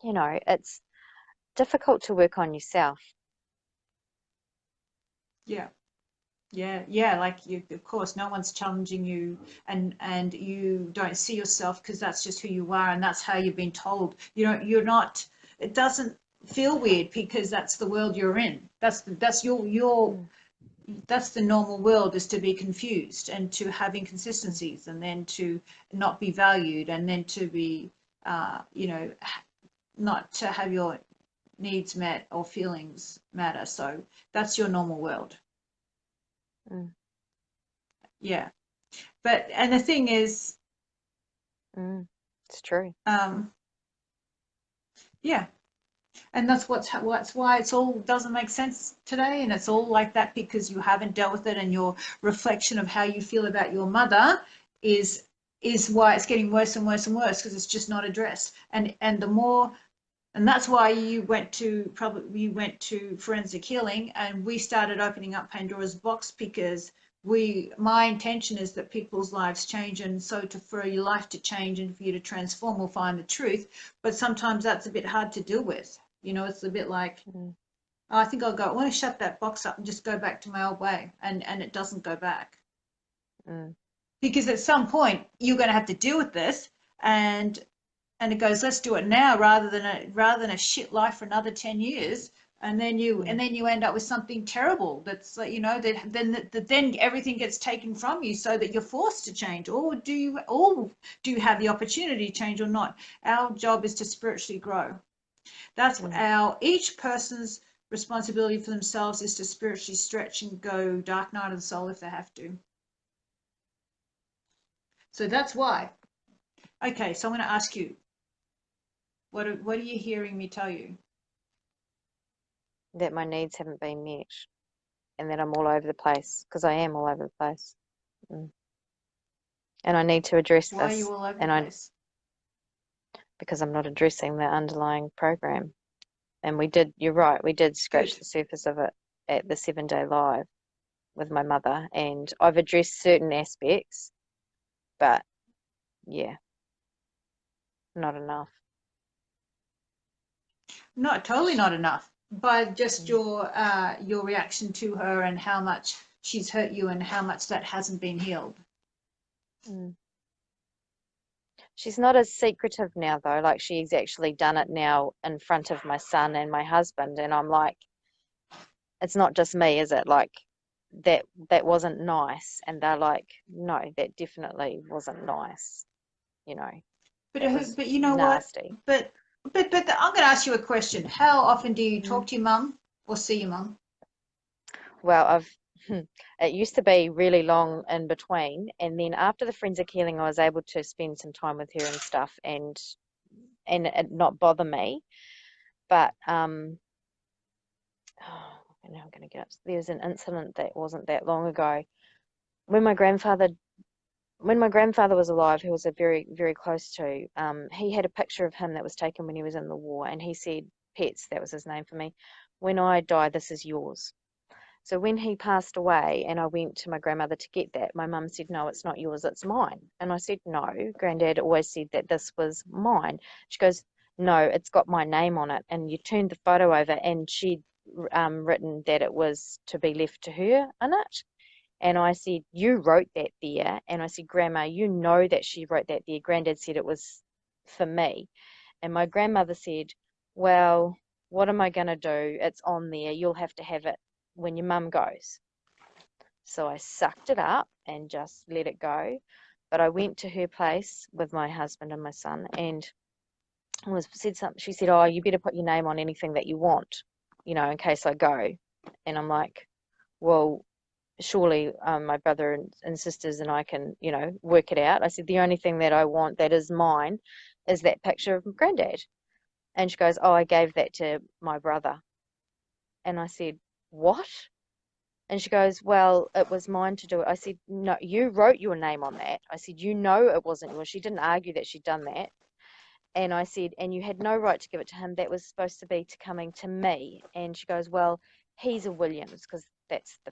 you know it's difficult to work on yourself. Yeah, like you, of course, no one's challenging you, and you don't see yourself because that's just who you are and that's how you've been told. You're not. It doesn't feel weird because that's the world you're in. That's your that's the normal world, is to be confused and to have inconsistencies and then to not be valued and then to be not to have your needs met or feelings matter. So that's your normal world. Yeah. But, and the thing is, It's true. Yeah, and that's why it's all doesn't make sense today, and it's all like that because you haven't dealt with it, and your reflection of how you feel about your mother is why it's getting worse and worse and worse, because it's just not addressed. And the more, and that's why you went to forensic healing, and we started opening up Pandora's box, because my intention is that people's lives change, and so for your life to change and for you to transform or find the truth. But sometimes that's a bit hard to deal with. It's a bit like, I think I want to shut that box up and just go back to my old way, and it doesn't go back. Because at some point you're going to have to deal with this, and it goes, let's do it now rather than a shit life for another 10 years. And then you end up with something terrible that's like, then everything gets taken from you so that you're forced to change. Or do you have the opportunity to change or not? Our job is to spiritually grow. That's each person's responsibility for themselves, is to spiritually stretch and go dark night of the soul if they have to. So that's why. Okay, so I'm going to ask you, what are you hearing me tell you? That my needs haven't been met, and that I'm all over the place, because I am all over the place. And I need to address this. Why are you all over the place? Because I'm not addressing the underlying program. And you're right, we did scratch the surface of it at the 7-day live with my mother, and I've addressed certain aspects, but yeah, not enough. Totally not enough. By just your reaction to her and how much she's hurt you and how much that hasn't been healed. She's not as secretive now, though. Like, she's actually done it now in front of my son and my husband, and I'm like, it's not just me, is it? Like, that wasn't nice. And they're like, no, that definitely wasn't nice. But you know nasty. What? But I'm going to ask you a question. How often do you talk to your mum or see your mum? Well, it used to be really long in between, and then after the forensic healing, I was able to spend some time with her and stuff, and it not bother me. But now I'm going to get up. There's an incident that wasn't that long ago when my grandfather was alive, who was a very, very close to, he had a picture of him that was taken when he was in the war, and he said, Pets, that was his name for me, when I die, this is yours. So when he passed away and I went to my grandmother to get that, my mum said, no, it's not yours, it's mine. And I said, no, Granddad always said that this was mine. She goes, no, it's got my name on it. And you turned the photo over, and she'd written that it was to be left to her in it. And I said, you wrote that there. And I said, Grandma, you know that she wrote that there. Granddad said it was for me. And my grandmother said, well, what am I going to do? It's on there. You'll have to have it when your mum goes. So I sucked it up and just let it go. But I went to her place with my husband and my son, and said something. She said, "Oh, you better put your name on anything that you want, in case I go." And I'm like, "Well, surely my brother and sisters and I can, work it out." I said, "The only thing that I want that is mine is that picture of Granddad." And she goes, "Oh, I gave that to my brother." And I said, "What?" And she goes, "Well, it was mine to do it." I said, "No, you wrote your name on that." I said, "You know it wasn't yours." She didn't argue that she'd done that. And I said, "And you had no right to give it to him. That was supposed to be coming to me." And she goes, "Well, he's a Williams," because that's the,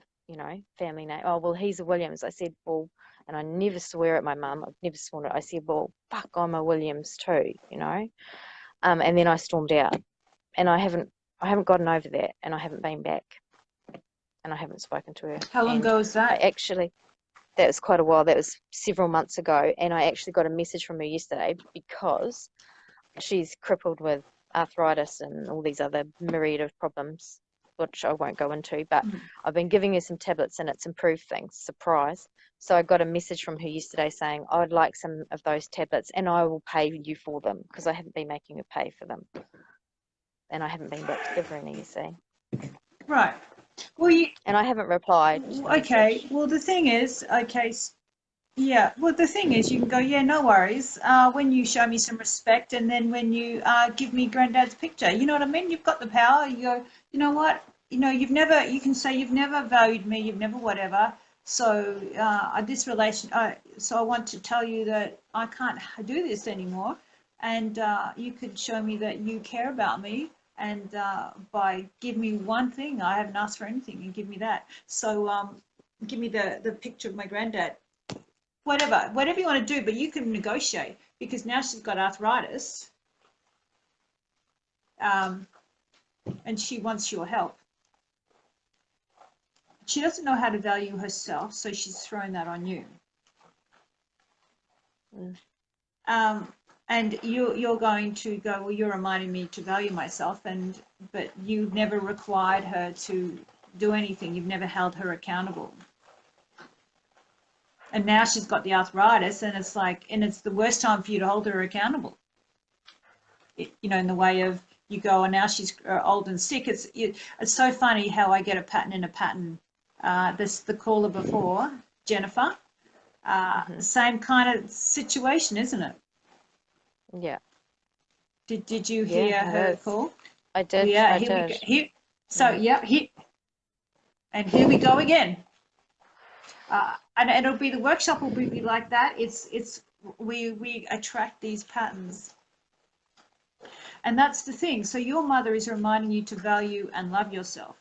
family name. "Oh, well, he's a Williams." I said, "Well," and I never swear at my mum. I've never sworn it. I said, "Well, fuck, I'm a Williams too," And then I stormed out, and I haven't gotten over that, and I haven't been back, and I haven't spoken to her. How long And ago was that? that was quite a while. That was several months ago, and I actually got a message from her yesterday because she's crippled with arthritis and all these other myriad of problems, which I won't go into, but I've been giving her some tablets and it's improved things. Surprise. So I got a message from her yesterday saying, "I'd like some of those tablets and I will pay you for them," because I haven't been making her pay for them. And I haven't been back to give her any, you see. Right. Well, And I haven't replied to the okay. message. Well, the thing is, okay, yeah. Well, the thing is, you can go, yeah, no worries. When you show me some respect, and then when you give me Granddad's picture, you know what I mean? You've got the power. You go, you know what? You can say you've never valued me, you've never whatever. So so I want to tell you that I can't do this anymore, and you could show me that you care about me, and by give me one thing. I haven't asked for anything, and give me that. So give me the picture of my granddad. Whatever you want to do, but you can negotiate, because now she's got arthritis, and she wants your help. She doesn't know how to value herself, so she's thrown that on you. And you're going to go, well, you're reminding me to value myself, but you've never required her to do anything. You've never held her accountable. And now she's got the arthritis, and it's the worst time for you to hold her accountable. In the way of, you go, and now she's old and sick. It's so funny how I get a pattern in a pattern. The caller before, Jennifer, same kind of situation, isn't it? Yeah. Did you hear her call? I did. Yeah, I did. And here we go again. And it'll be, the workshop will be like that. We attract these patterns. And that's the thing. So your mother is reminding you to value and love yourself.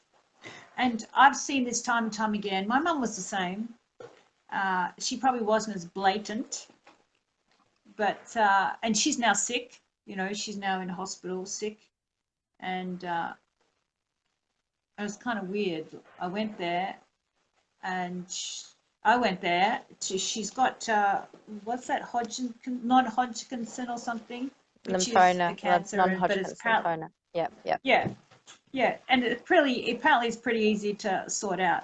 And I've seen this time and time again. My mum was the same. She probably wasn't as blatant, but and she's now sick. She's now in hospital sick, and it was kind of weird. I went there, she's got what's that, non-Hodgkinson or something, which lymphoma, is the cancer, non-Hodgkin's lymphoma. Yep. Yeah, and apparently it's pretty easy to sort out.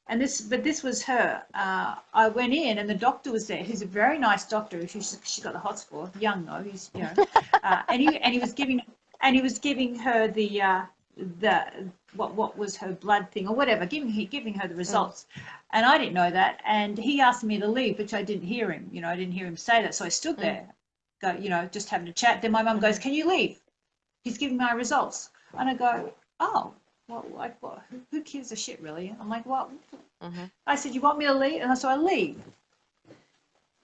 And this was her. I went in, and the doctor was there. He's a very nice doctor. She got the hots for, young though. He's and he was giving her the what was her blood thing or whatever, giving her the results. And I didn't know that. And he asked me to leave, which I didn't hear him. I didn't hear him say that. So I stood there, just having a chat. Then my mum goes, "Can you leave? He's giving my results." And I go, "Oh, well, what? Who gives a shit, really?" I'm like, "What?" I said, "You want me to leave?" And so I leave.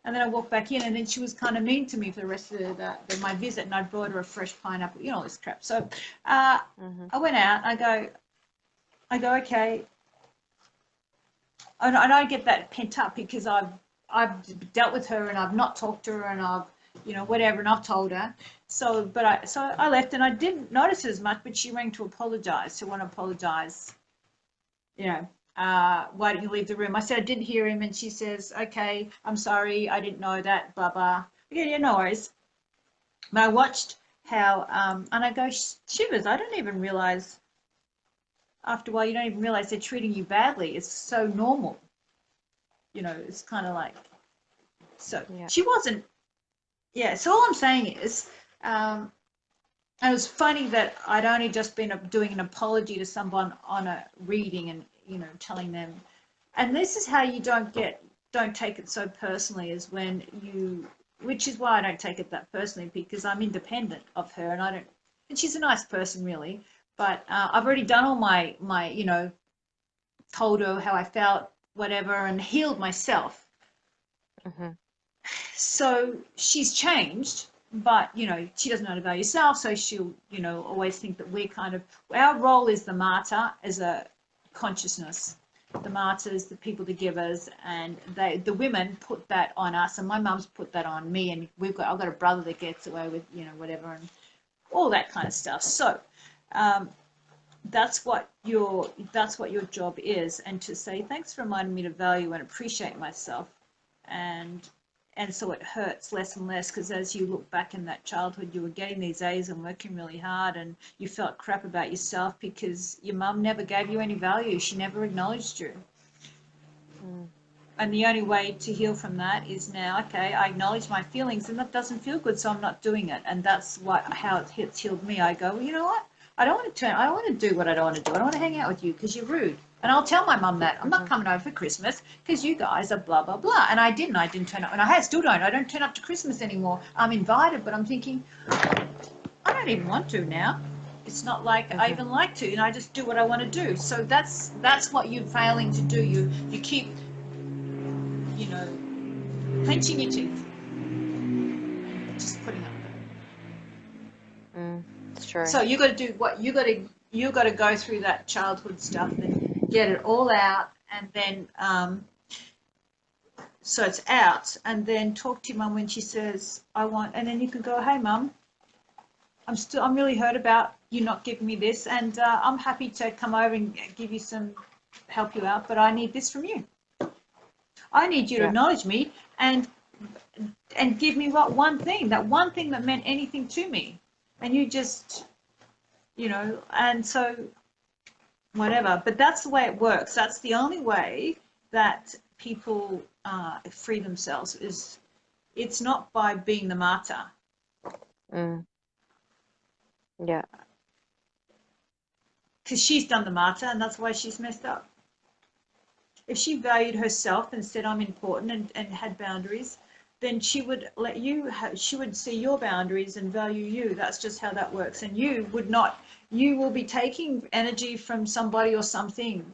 And then I walked back in, and then she was kind of mean to me for the rest of my visit, and I brought her a fresh pineapple, all this crap. So I went out. I go, okay. And I get that pent up because I've dealt with her, and I've not talked to her, and I've whatever, and I've told her. So I left, and I didn't notice it as much, but she rang to apologize, to want to apologize, why don't you leave the room? I said, I didn't hear him. And she says, okay, I'm sorry. I didn't know that, blah, blah. Yeah, no worries. But I watched how, and I go, shivers, I don't even realize, after a while, you don't even realize they're treating you badly. It's so normal. It's kind of like, so Yeah. she wasn't, yeah. So all I'm saying is, it was funny that I'd only just been doing an apology to someone on a reading and, telling them, and this is how you don't take it so personally, is when which is why I don't take it that personally, because I'm independent of her and she's a nice person really, but I've already done all my, told her how I felt, whatever, and healed myself. Mm-hmm. So she's changed, but she doesn't know how to value herself, so she'll always think that we're kind of, our role is the martyr as a consciousness, the martyrs, the people, the givers, and the women put that on us, and my mum's put that on me, and I've got a brother that gets away with whatever and all that kind of stuff. So that's what your job is, and to say thanks for reminding me to value and appreciate myself, and so it hurts less and less, because as you look back in that childhood, you were getting these A's and working really hard, and you felt crap about yourself because your mum never gave you any value. She never acknowledged you. Mm. And the only way to heal from that is now, okay, I acknowledge my feelings, and that doesn't feel good, so I'm not doing it. And that's how it's healed me. I go, well, you know what? I don't want to do what I don't want to do. I don't want to hang out with you because you're rude. And I'll tell my mum that. I'm not coming over for Christmas because you guys are blah, blah, blah. And I didn't turn up. And I still don't. I don't turn up to Christmas anymore. I'm invited, but I'm thinking, I don't even want to now. It's not like I even like to. I just do what I want to do. So that's what you're failing to do. You keep, clenching your teeth. Just putting up. It's true. So you got to do what you got to go through that childhood stuff and get it all out, and then so it's out, and then talk to your mum when she says and then you can go, hey mum, I'm really hurt about you not giving me this, and I'm happy to come over and help you out, but I need this from you. I need you to acknowledge me and give me that one thing that meant anything to me. And you just, and so whatever. But that's the way it works. That's the only way that people free themselves, it's not by being the martyr. Yeah. Because she's done the martyr, and that's why she's messed up. If she valued herself and said I'm important and had boundaries, then she would she would see your boundaries and value you. That's just how that works. And you will be taking energy from somebody or something.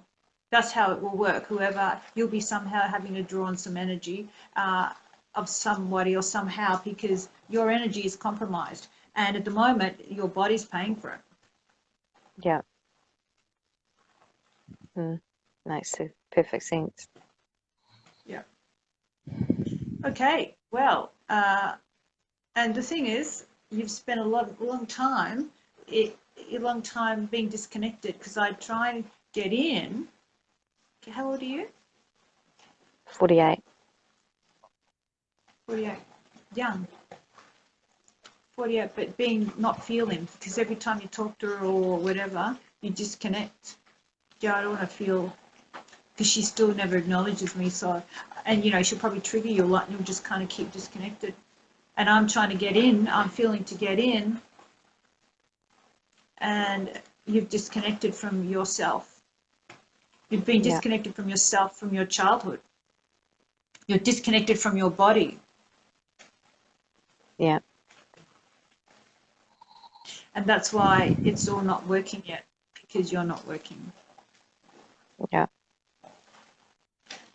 That's how it will work. You'll be somehow having to draw on some energy of somebody or somehow, because your energy is compromised. And at the moment, your body's paying for it. Yeah. Makes perfect sense. Yeah. Okay. Well, and the thing is, you've spent a long time being disconnected, because I try and get in. How old are you? 48. 48. Young. 48, but not feeling, because every time you talk to her or whatever, you disconnect. Yeah, I don't want to feel, because she still never acknowledges me. So, and she'll probably trigger you a lot, and you'll just kind of keep disconnected. And I'm trying to get in. I'm feeling to get in, and you've disconnected from yourself. You've been disconnected from yourself, from your childhood. You're disconnected from your body. Yeah. And that's why it's all not working yet, because you're not working. Yeah.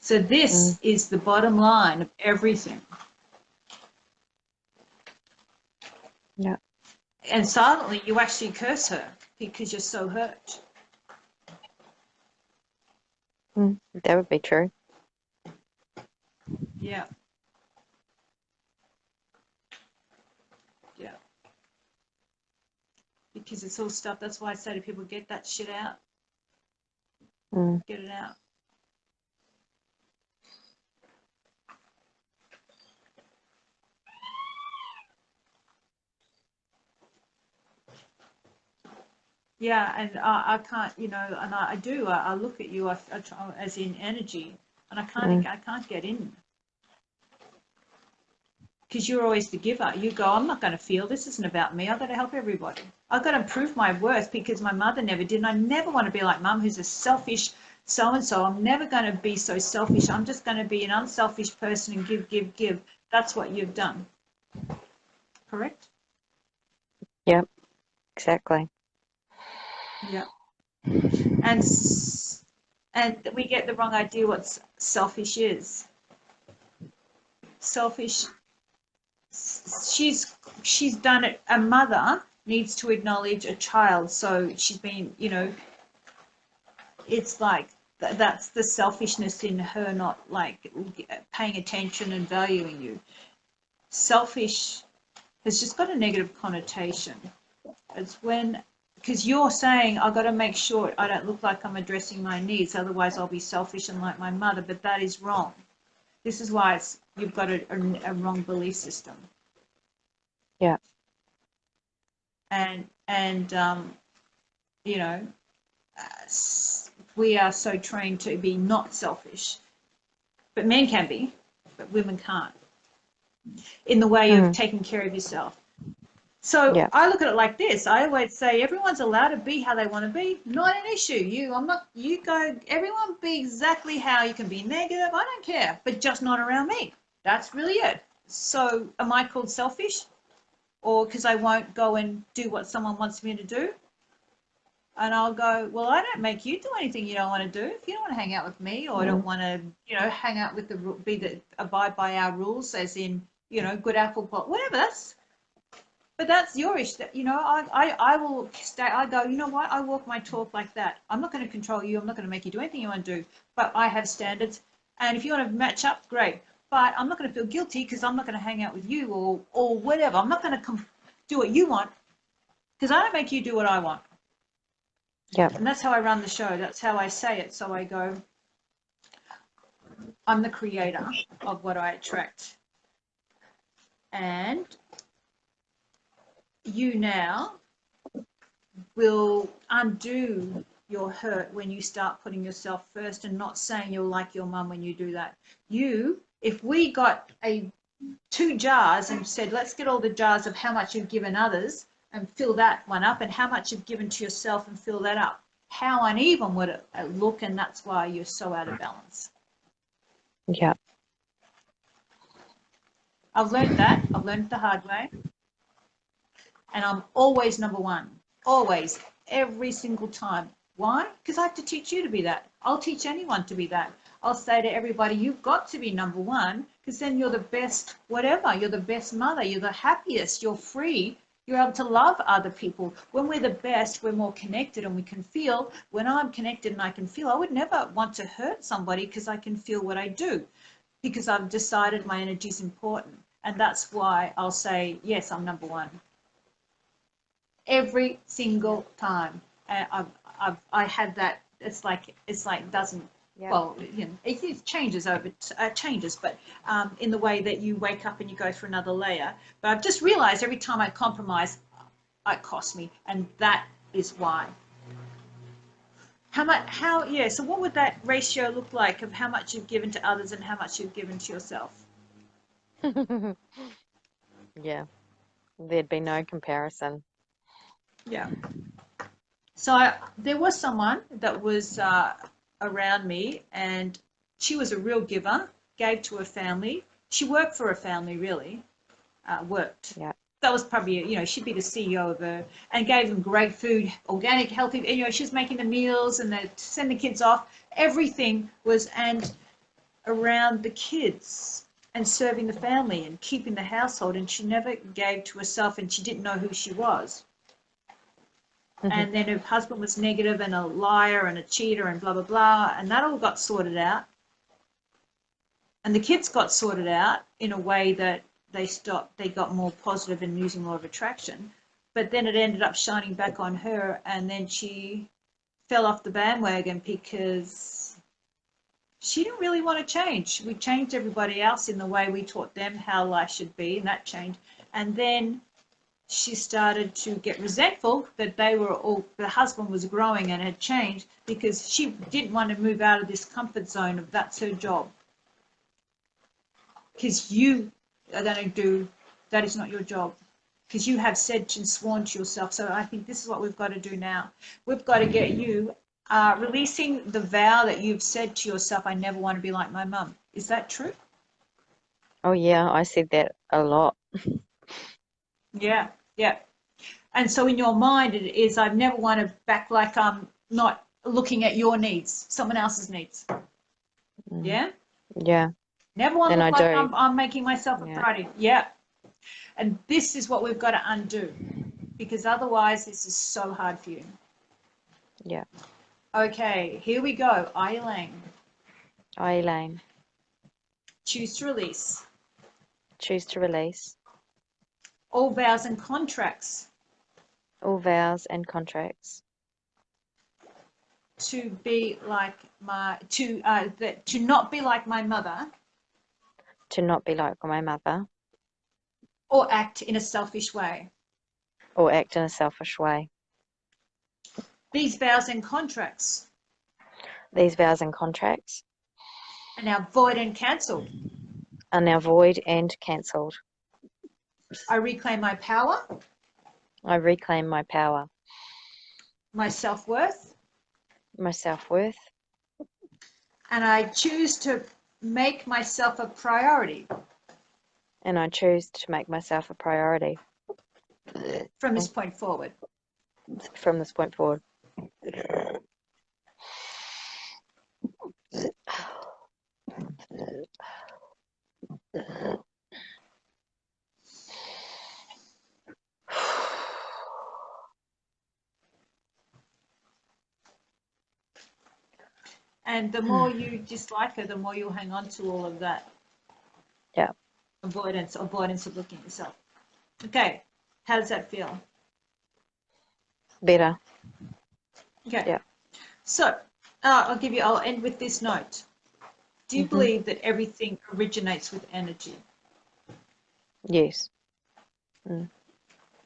So this is the bottom line of everything. Yeah. And silently, you actually curse her because you're so hurt. That would be true. Yeah. Yeah. Because it's all stuff. That's why I say to people, get that shit out. Get it out. Yeah, and I can't, you know, and I do. I look at you, I try, as in energy, and Mm. I can't get in because you're always the giver. You go, I'm not going to feel. This isn't about me. I've got to help everybody. I've got to prove my worth because my mother never did, and I never want to be like Mum, who's a selfish so and so. I'm never going to be so selfish. I'm just going to be an unselfish person and give, give, give. That's what you've done, correct? Yep, exactly. Yeah. And we get the wrong idea what selfish is. Selfish, she's done it. A mother needs to acknowledge a child, so she's been, you know, it's like that's the selfishness in her not like paying attention and valuing you. Selfish has just got a negative connotation. It's when, because you're saying I've got to make sure I don't look like I'm addressing my needs, otherwise I'll be selfish and like my mother, but that is wrong. This is why you've got a wrong belief system. Yeah. And you know, we are so trained to be not selfish, but men can be, but women can't, in the way of taking care of yourself. So Yeah. I look at it like this. I always say everyone's allowed to be how they want to be. Not an issue. You go, everyone be exactly how you can be negative. I don't care, but just not around me. That's really it. So am I called selfish? Or because I won't go and do what someone wants me to do? And I'll go, well, I don't make you do anything you don't want to do. If you don't want to hang out with me or don't want to, you know, hang out with abide by our rules, as in, you know, good apple, whatever, but that's your issue. You know, I will stay. I go, you know what? I walk my talk like that. I'm not going to control you. I'm not going to make you do anything you want to do. But I have standards. And if you want to match up, great. But I'm not going to feel guilty because I'm not going to hang out with you or whatever. I'm not going to do what you want because I don't make you do what I want. Yep. And that's how I run the show. That's how I say it. So I go, I'm the creator of what I attract. And you now will undo your hurt when you start putting yourself first and not saying you're like your mum when you do that. If we got 2 jars and said, let's get all the jars of how much you've given others and fill that one up and how much you've given to yourself and fill that up, how uneven would it look? And that's why you're so out of balance. Yeah. I've learned that. I've learned it the hard way. And I'm always number one. Always. Every single time. Why? Because I have to teach you to be that. I'll teach anyone to be that. I'll say to everybody, you've got to be number one because then you're the best whatever. You're the best mother. You're the happiest. You're free. You're able to love other people. When we're the best, we're more connected and we can feel. When I'm connected and I can feel, I would never want to hurt somebody because I can feel what I do because I've decided my energy is important. And that's why I'll say, yes, I'm number one. Every single time. I had that. It's like doesn't. Yeah. Well, you know, it changes changes, but in the way that you wake up and you go for another layer. But I've just realised every time I compromise, it costs me, and that is why. So what would that ratio look like of how much you've given to others and how much you've given to yourself? Yeah. There'd be no comparison. Yeah. So there was someone that was around me, and she was a real giver, gave to her family. She worked for her family, really, worked. Yeah. That was probably, you know, she'd be the CEO of her, and gave them great food, organic, healthy. You know, she was making the meals and they send the kids off. Everything was and around the kids and serving the family and keeping the household. And she never gave to herself, and she didn't know who she was. And then her husband was negative and a liar and a cheater and blah, blah, blah. And that all got sorted out. And the kids got sorted out in a way that they got more positive and using law of attraction. But then it ended up shining back on her. And then she fell off the bandwagon because she didn't really want to change. We changed everybody else in the way we taught them how life should be, and that changed. And then she started to get resentful that the husband was growing and had changed because she didn't want to move out of this comfort zone of that's her job. Because you are going to do, that is not your job. Because you have said and sworn to yourself. So I think this is what we've got to do now. We've got to get you releasing the vow that you've said to yourself, I never want to be like my mum. Is that true? Oh yeah, I said that a lot. Yeah, yeah. And so in your mind, it is, I never want to back like I'm not looking at your needs, someone else's needs. Mm. Yeah? Yeah, Never want to and look I like do. I'm making myself a Yeah, priority. Yeah. And this is what we've got to undo because otherwise this is so hard for you. yeah. Okay, here we go. Elaine, I, Elaine, choose to release choose to release all vows and contracts all vows and contracts to be like to not be like my mother to not be like my mother or act in a selfish way. or act in a selfish way. These vows and contracts These vows and contracts are now void and cancelled. are now void and cancelled. I reclaim my power, I reclaim my power, my self-worth, my self-worth, and I choose to make myself a priority and I choose to make myself a priority from this point forward. from this point forward. And the more you dislike her, the more you'll hang on to all of that Yeah, avoidance of looking at yourself. Okay, how does that feel? better. Okay. Yeah. So I'll end with this note. Do you believe that everything originates with energy? Yes.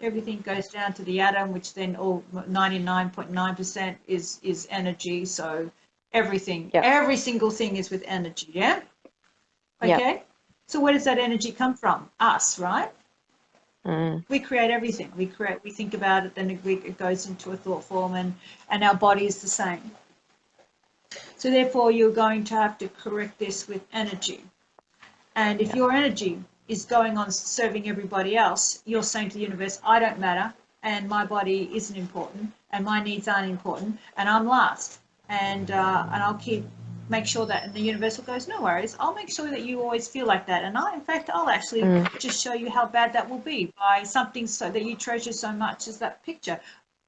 Everything goes down to the atom, which then all 99.9% is energy. So everything, Yeah. every single thing is with energy. Yeah. Yeah. Okay. So where does that energy come from? Us, right? Mm. We create everything. We think about it, then it goes into a thought form, and our body is the same. So therefore, you're going to have to correct this with energy. And if your energy is going on serving everybody else, you're saying to the universe, I don't matter, and my body isn't important, and my needs aren't important, and I'm last. And I'll make sure that, and the universal goes, no worries, I'll make sure that you always feel like that. And in fact, I'll actually just show you how bad that will be by something so that you treasure so much as that picture.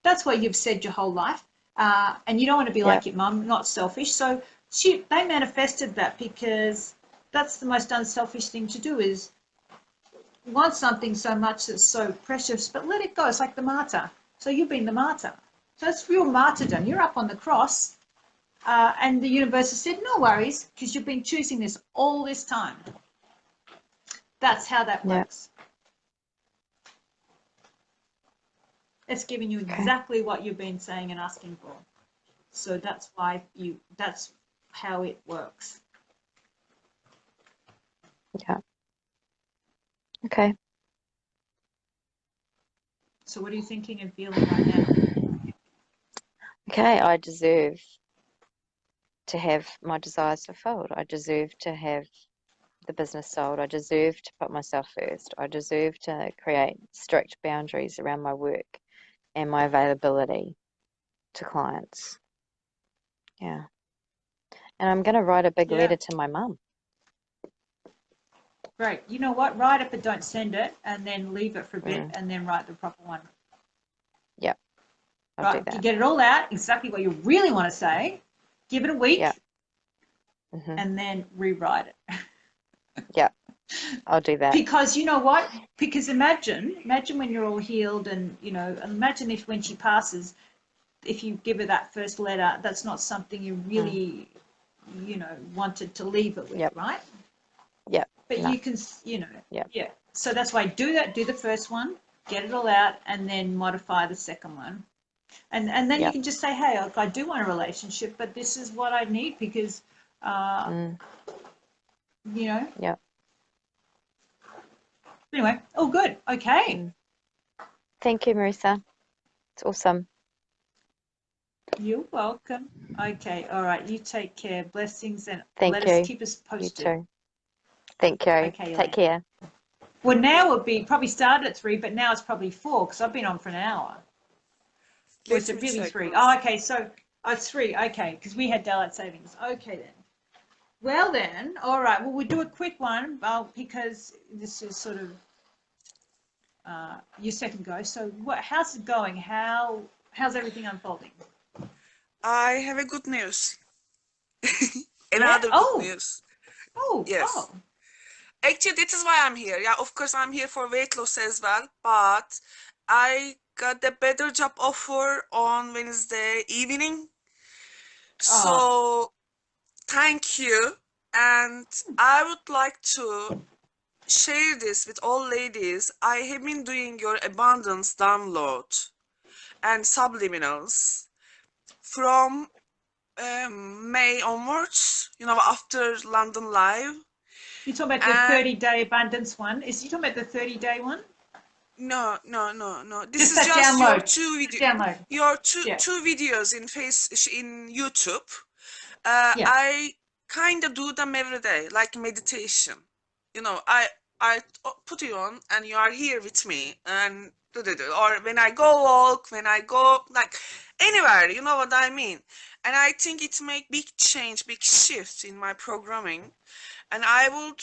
That's what you've said your whole life. And you don't want to be like your mum, not selfish. So they manifested that because that's the most unselfish thing to do, is want something so much that's so precious, but let it go. It's like the martyr. So you've been the martyr. So it's real martyrdom. You're up on the cross. And the universe has said, no worries, because you've been choosing this all this time. That's how that works. It's giving you exactly what you've been saying and asking for. So that's how it works. Yeah. Okay. So what are you thinking and feeling right now? Okay, I deserve to have my desires fulfilled. I deserve to have the business sold. I deserve to put myself first. I deserve to create strict boundaries around my work and my availability to clients. Yeah. And I'm going to write a big letter to my mum. Great. You know what? Write it, but don't send it, and then leave it for a bit, and then write the proper one. Yep. I'll do Right. that. You get it all out, exactly what you really want to say. Give it a week, and then rewrite it. Yeah. I'll do that. Because you know what? Because imagine when you're all healed, and imagine if when she passes, if you give her that first letter, that's not something you really, wanted to leave it with, right? Yeah. But you can, So that's why do that. Do the first one, get it all out, and then modify the second one. And then you Yep. can just say, hey, look, I do want a relationship, but this is what I need because, Mm, you know, yep. anyway, all good. Okay. Mm. Thank you, Marissa. It's awesome. You're welcome. Okay. All right. You take care. Blessings, and Thank keep us you. You posted. too. Thank you. Okay, Take Elaine. care. Well, now it would be probably started at 3, but now it's probably 4 because I've been on for an hour. Or is Let it me really check 3? once. Oh, okay. So it's 3. Okay, because we had daylight savings. Okay then. Well then, all right. Well, we'll do a quick one because this is sort of your second go. So how's it going? How's everything unfolding? I have a good news. Yeah. Another good news. Oh. Yes. Actually, that is why I'm here. Yeah, of course, I'm here for weight loss as well. But I got a better job offer on Wednesday evening. So thank you. And I would like to share this with all ladies. I have been doing your abundance download and subliminals from May onwards, after London Live. You're talking about the And 30-day abundance one. You talking about the 30-day one? no. This Just is that just your download. two Download. two Yeah. two videos in YouTube. Yeah. I kind of do them every day, like meditation. I put you on, and you are here with me, and or when I go walk, when I go like anywhere, you know what I mean. And I think it make big change, big shift in my programming. And I would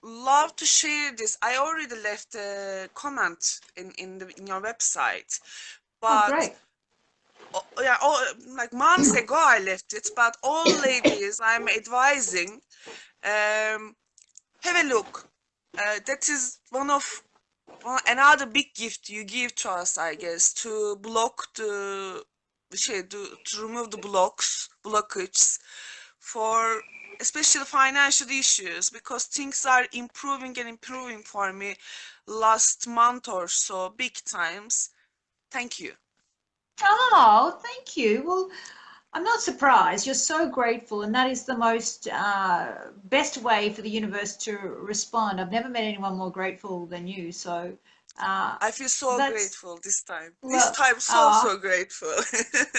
love to share this. I already left a comment in your website, Oh, but great. like months ago I left it. But all ladies, I'm advising, have a look. That is another big gift you give to us, I guess, to block to remove the blockages for especially financial issues, because things are improving and improving for me last month or so, big times. Thank you. Oh, thank you. Well, I'm not surprised. You're so grateful, and that is the most best way for the universe to respond. I've never met anyone more grateful than you. So I feel so that's grateful this time. This well, time, so grateful.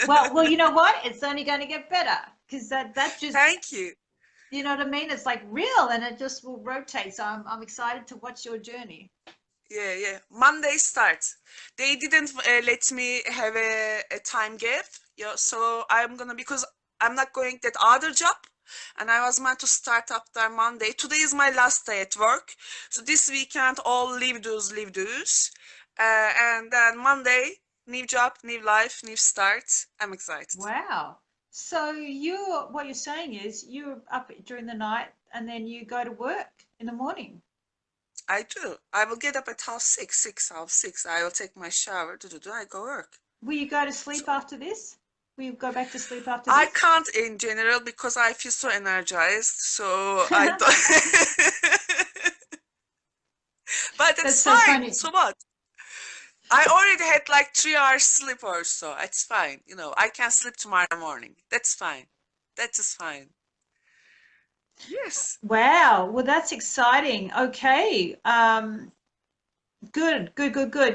well. You know what? It's only going to get better because that just, Thank you. you know what I mean. It's like real, and it just will rotate. So I'm excited to watch your journey. Yeah. Monday starts. They didn't let me have a time gap. Yeah, so because I'm not going that other job, and I was meant to start up there Monday. Today is my last day at work, so this weekend all leave dues, and then Monday, new job, new life, new start. I'm excited. Wow. So what you're saying is you're up during the night and then you go to work in the morning. I do. I will get up at half six. I will take my shower. I go work. Will you go to sleep So after this? Will you go back to sleep after I this? can't in general because I feel so energized. So I don't. But it's That's so fine. funny. So what? I already had like 3 hours sleep or so. It's fine. I can sleep tomorrow morning. That's fine. That is fine. Yes. Wow. Well, that's exciting. Okay. Good.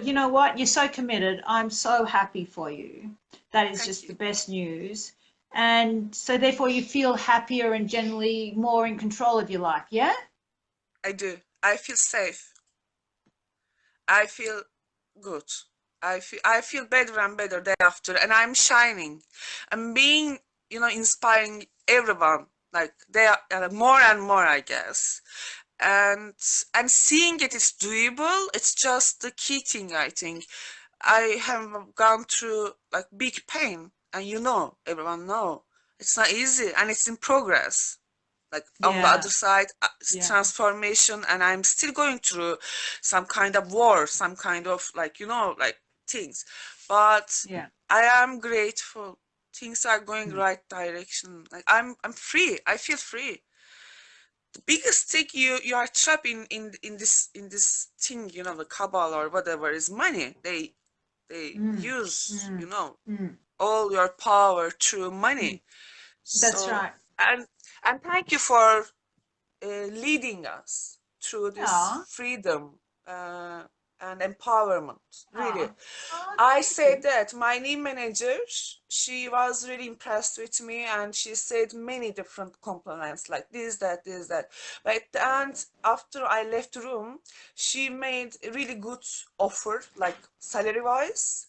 You know what? You're so committed. I'm so happy for you. That is Thank just you. the best news. And so therefore you feel happier and generally more in control of your life, yeah? I do. I feel safe. I feel good. I feel better and better day after, and I'm shining. I'm being, inspiring everyone. Like they are more and more, I guess. And seeing it is doable. It's just the key thing, I think. I have gone through like big pain, and everyone know it's not easy, and it's in progress. Like on the Yeah. other side, Yeah. transformation, and I'm still going through some kind of war, some kind of like things. But Yeah. I am grateful. Things are going right direction. Like I'm free. I feel free. the biggest thing you are trapped in this thing, the cabal or whatever, is money. They Mm, use, mm, mm. all your power through Mm. money. That's So, right. and thank you for leading us through this Ah, freedom uh, and empowerment. Really, ah, oh, I thank said you. that my new manager, she was really impressed with me, and she said many different compliments like this, that, this, that. But at the end, after I left the room, she made a really good offer, like salary wise.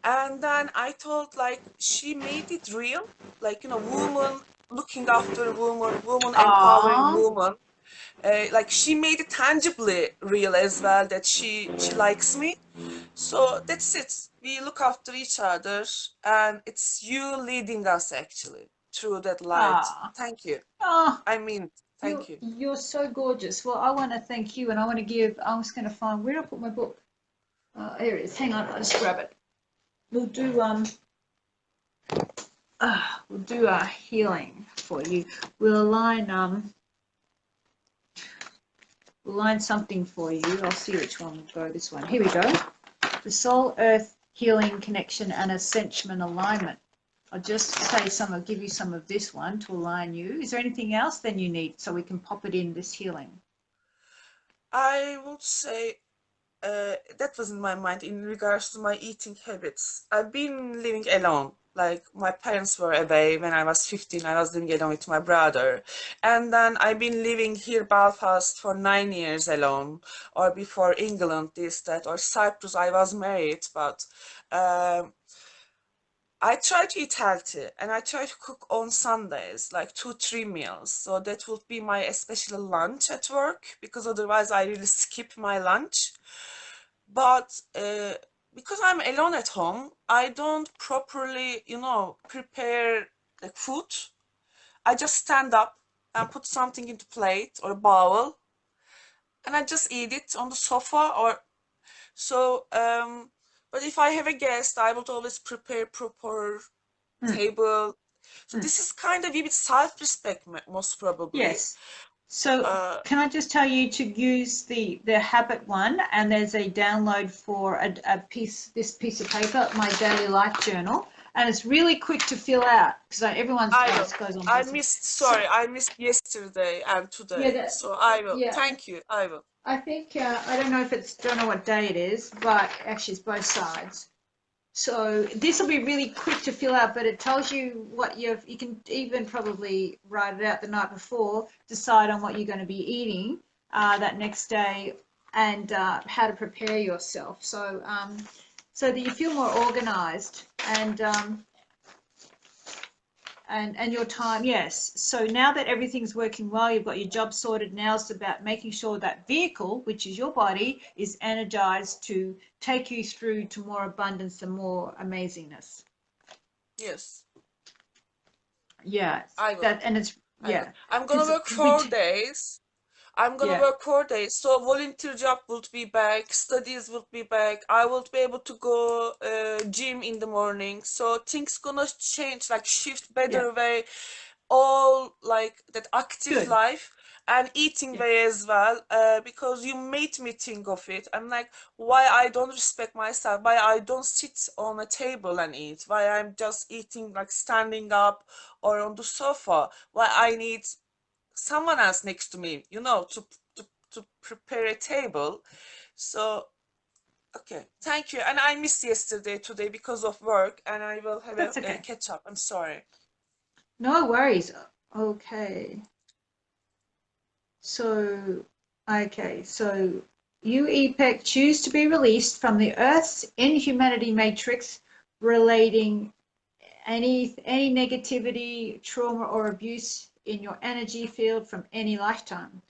And then I thought, like, she made it real, like, woman looking after woman, woman empowering Ah, woman. Like, she made it tangibly real as well, that she likes me. So that's it. We look after each other, and it's you leading us actually through that light. ah, Thank you. ah. I mean, You're thank you. you're so gorgeous. Well, I want to thank you, and I want to give. I was going to find where did I put my book. Here it is. Hang on, I'll just grab it. We'll do we'll do a healing for you. We'll align something for you. I'll see which one will go. This one. Here we go. The Soul Earth Healing Connection and Ascension Alignment. I'll just say I'll give you some of this one to align you. Is there anything else then you need so we can pop it in this healing? I would say that was in my mind in regards to my eating habits. I've been living alone. Like, my parents were away when I was 15. I was living alone with my brother. And then I've been living here, Belfast, for 9 years alone. Or before England, this, that, or Cyprus, I was married. But um, I try to eat healthy, and I try to cook on Sundays, like 2, 3 meals. So that would be my especially lunch at work, because otherwise I really skip my lunch. But because I'm alone at home, I don't properly, prepare like food. I just stand up and put something into plate or a bowl, and I just eat it on the sofa. Or so. But if I have a guest, I would always prepare proper Mm, table. So mm. this is kind of a bit self-respect, most probably. Yes. So Uh, can I just tell you to use the habit one, and there's a download for this piece of paper, my daily life journal, and it's really quick to fill out because everyone's I will. it goes on I busy. missed. So Sorry, I missed yesterday and yeah, today. So I will. yeah, Thank you. I will. I think I don't know what day it is, but actually it's both sides. So this will be really quick to fill out, but it tells you what you can even probably write it out the night before, decide on what you're going to be eating that next day, and how to prepare yourself. So that you feel more organized and your time, yes. So now that everything's working well, you've got your job sorted. Now it's about making sure that vehicle, which is your body, is energized to take you through to more abundance and more amazingness. Yes, Yeah, I will. that and it's I will. yeah, I'm gonna because work 4 days. I'm gonna yeah, work 4 days, so volunteer job would be back, studies would be back. I will be able to go gym in the morning. So things gonna change, like shift yeah, better way, all like that active good. life and eating Yeah, way as well. Because you made me think of it. I'm like, why I don't respect myself? Why I don't sit on a table and eat? Why I'm just eating like standing up or on the sofa? Why I need someone else next to me, to prepare a table. So, okay, thank you. And I missed yesterday, today because of work, and I will have that's a okay. catch up. I'm sorry. No worries. Okay. So, okay. So you, EPEC, choose to be released from the Earth's inhumanity matrix relating any negativity, trauma, or abuse in your energy field from any lifetime.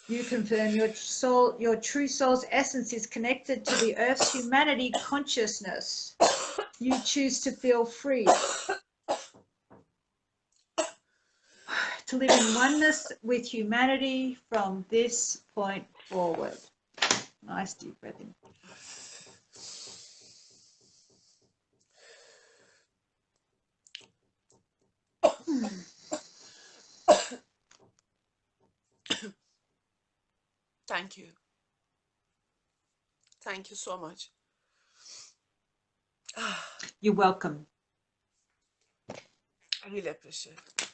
You confirm your true soul's essence is connected to the Earth's humanity consciousness. You choose to feel free, to live in oneness with humanity from this point forward. Nice deep breath in. Thank you. Thank you so much. You're welcome. I really appreciate it.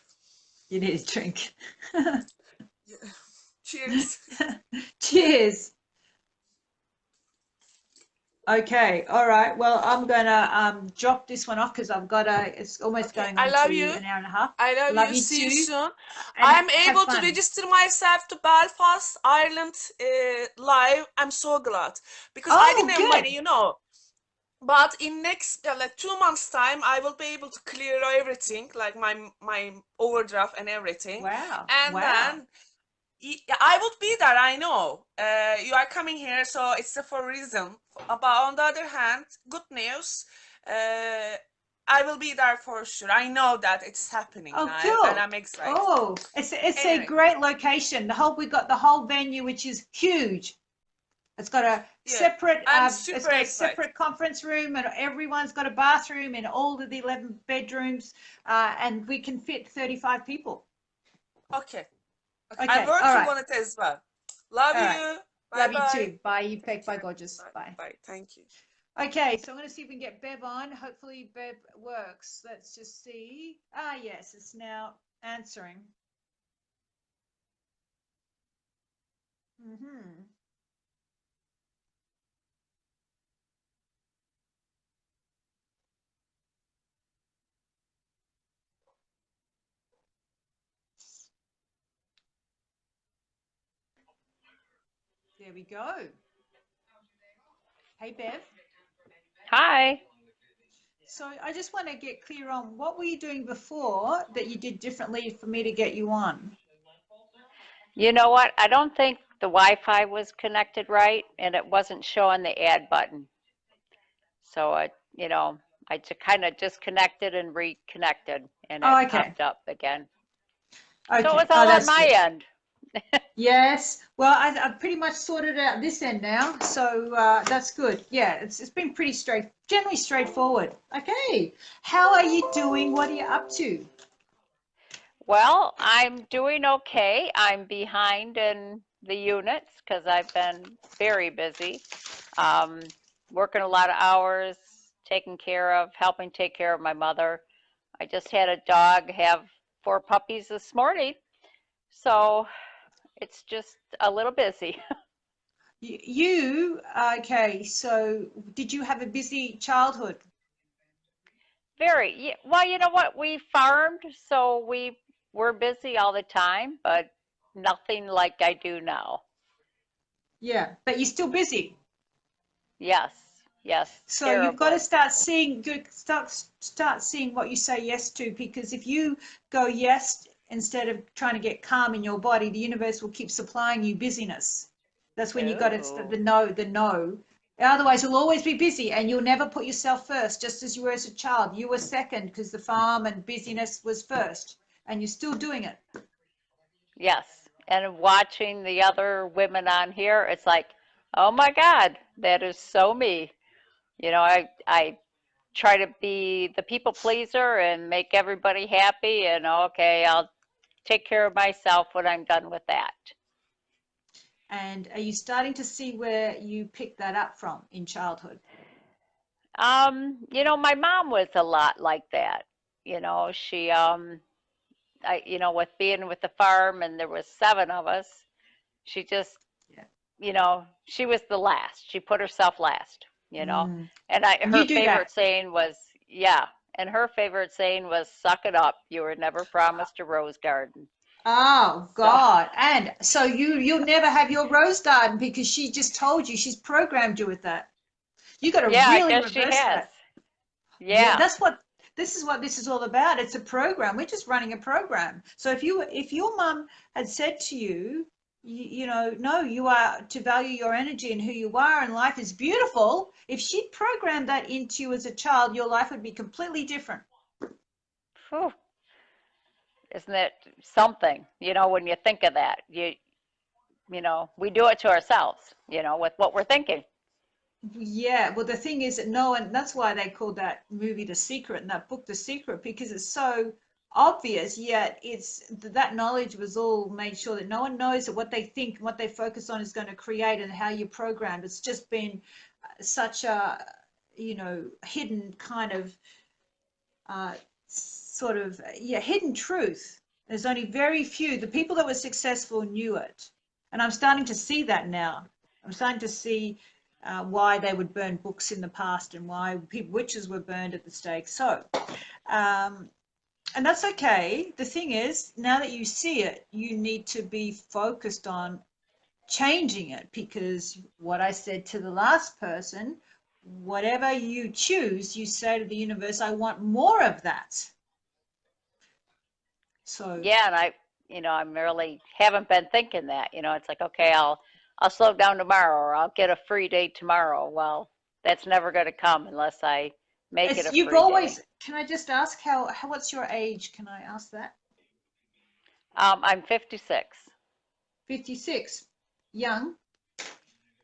You need a drink. Yeah. Cheers. Cheers. Okay, all right. Well, I'm gonna drop this one off because I've got it's almost Okay, going I on love to you. an hour and a half. I love Love you. you See you too. soon. And I'm have able to fun. register myself to Belfast, Ireland live. I'm so glad because I Oh, didn't have good. money, you know. But in next like 2 months time, I will be able to clear everything, like my overdraft and everything. Wow. And Wow. then I would be there. I know you are coming here, so it's for a reason. But on the other hand, good news. I will be there for sure. I know that it's happening Oh, now, and cool. I'm excited. Oh, it's a Anyway, great location. We got the whole venue, which is huge. It's got a yeah, separate I'm it's super got a excited. separate conference room, and everyone's got a bathroom in all of the 11 bedrooms, and we can fit 35 people. Okay. Okay, I'm all working right. on it as well. Love All you. right. Bye Love you bye. too. Bye, you Take peck. Bye, care. gorgeous. Bye. Bye. Bye. Thank you. Okay, so I'm going to see if we can get Bev on. Hopefully Bev works. Let's just see. Ah, yes, it's now answering. Mm-hmm. There we go. Hey, Bev. Hi. So I just want to get clear on what were you doing before that you did differently for me to get you on? You know what? I don't think the Wi-Fi was connected right, and it wasn't showing the add button. So I kind of disconnected and reconnected, and Oh, it okay. popped up again. Okay. So it was Oh, all on that's my good. end. Yes. Well, I've pretty much sorted out this end now, so that's good. Yeah, it's been pretty generally straightforward. Okay. How are you doing? What are you up to? Well, I'm doing okay. I'm behind in the units because I've been very busy, um, working a lot of hours, helping take care of my mother. I just had a dog have 4 puppies this morning, so it's just a little busy. Okay, so did you have a busy childhood? Very, well, you know what? We farmed, so we were busy all the time, but nothing like I do now. Yeah, but you're still busy. Yes, yes, So you've got to terribly. start seeing what you say yes to, because if you go yes instead of trying to get calm in your body, the universe will keep supplying you busyness. That's when you got to Oh, the no. Otherwise, you'll always be busy and you'll never put yourself first, just as you were as a child. You were second because the farm and busyness was first, and you're still doing it. yes. And watching the other women on here, it's like, oh my God, that is so me. I try to be the people pleaser and make everybody happy, and okay, I'll take care of myself when I'm done with that. And are you starting to see where you picked that up from in childhood? My mom was a lot like that. She with being with the farm and there was 7 of us, she just, Yeah. she was the last. She put herself last. Mm. And And her you do that. favorite saying was, yeah, and her favorite saying was, suck it up. You were never promised a rose garden. Oh So, God. And so you'll never have your rose garden because she just told you, she's programmed you with that. You got to yeah, I really guess she reverse has. that. Yeah, Yeah. this is what this is all about. It's a program. We're just running a program. So if your mum had said to you, no, you are to value your energy and who you are, and life is beautiful. If she'd programmed that into you as a child, your life would be completely different. Whew. Isn't it something, when you think of that? We do it to ourselves, with what we're thinking. Yeah, well, the thing is that no one, that's why they called that movie The Secret and that book The Secret, because it's so obvious, yet that knowledge was all made sure that no one knows that what they think and what they focus on is going to create and how you're programmed. It's just been such a, hidden kind of sort of, hidden truth. There's only very few. The people that were successful knew it. And I'm starting to see that now. I'm starting to see why they would burn books in the past and why witches were burned at the stake. So, and that's okay. The thing is, now that you see it, you need to be focused on changing it, because what I said to the last person, whatever you choose, you say to the universe, I want more of that. So Yeah, and I'm really haven't been thinking that. It's like, okay, I'll slow down tomorrow, or I'll get a free day tomorrow. Well, that's never going to come unless I make it a you've free always, day. can I just ask how what's your age? Can I ask that? I'm 56. 56, young.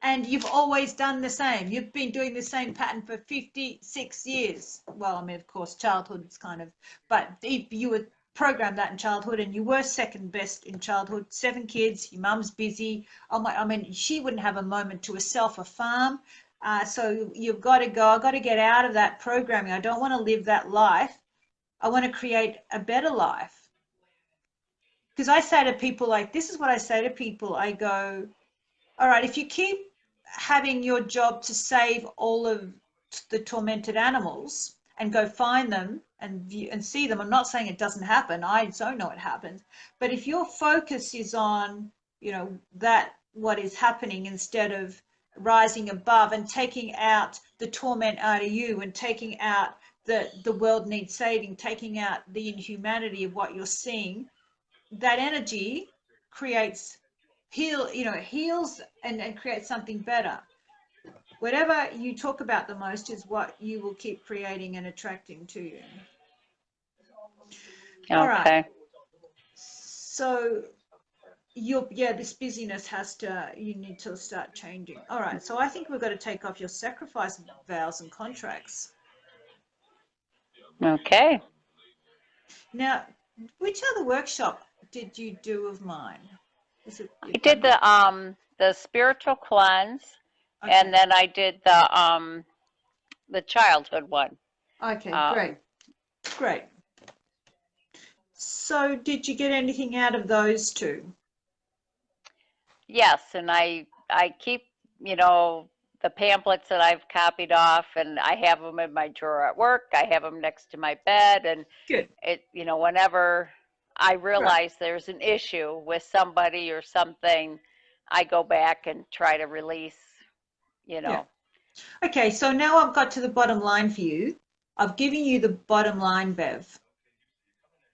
And you've always done the same. You've been doing the same pattern for 56 years. Well, I mean, of course, childhood is kind of, but you were programmed that in childhood, and you were second best in childhood. 7 kids, your mum's busy. I mean, she wouldn't have a moment to herself, a farm. So you've got to go, I've got to get out of that programming. I don't want to live that life. I want to create a better life. Because I say to people, like, this is what I say to people. I go, all right, if you keep having your job to save all of the tormented animals and go find them and see them, I'm not saying it doesn't happen. I don't know it happens. But if your focus is on, that what is happening, instead of rising above and taking out the torment out of you and taking out the world needs saving, taking out the inhumanity of what you're seeing, that energy creates heals and creates something better. Whatever you talk about the most is what you will keep creating and attracting to you. All right. Okay. So this busyness you need to start changing. All right. So I think we've got to take off your sacrifice vows and contracts. Okay. Now, which other workshop did you do of mine? I did the spiritual cleanse, Okay. and then I did the childhood one. Okay, great. So did you get anything out of those two? Yes, and I keep, the pamphlets that I've copied off, and I have them in my drawer at work. I have them next to my bed, and Good. whenever I realize there's an issue with somebody or something, I go back and try to release, Yeah. Okay, so now I've got to the bottom line for you. I've given you the bottom line, Bev.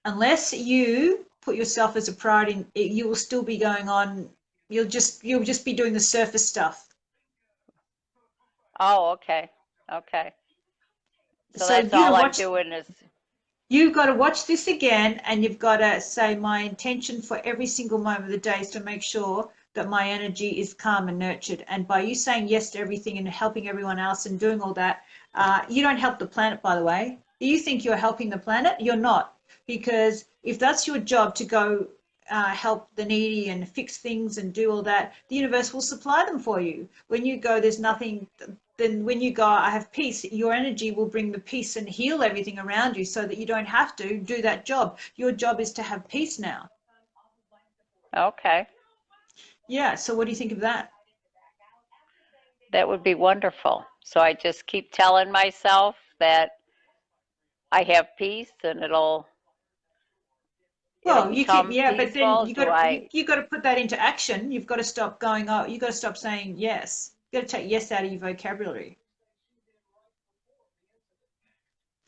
Unless you put yourself as a priority, you will still be going on. You'll just be doing the surface stuff. Oh, okay. Okay. So So that's all I'm doing is. You've got to watch this again, and you've got to say, my intention for every single moment of the day is to make sure that my energy is calm and nurtured. And by you saying yes to everything and helping everyone else and doing all that, you don't help the planet, by the way. You think you're helping the planet? You're not. Because if that's your job to go help the needy and fix things and do all that, the universe will supply them for you. When you go, there's nothing. Then when you go, I have peace, your energy will bring the peace and heal everything around you so that you don't have to do that job. Your job is to have peace now. Okay. Yeah, so what do you think of that? That would be wonderful. So I just keep telling myself that I have peace and it'll Well, you become can, but then peaceful. you got to put that into action. You've got to stop going, oh, you got to stop saying yes. You got to take yes out of your vocabulary.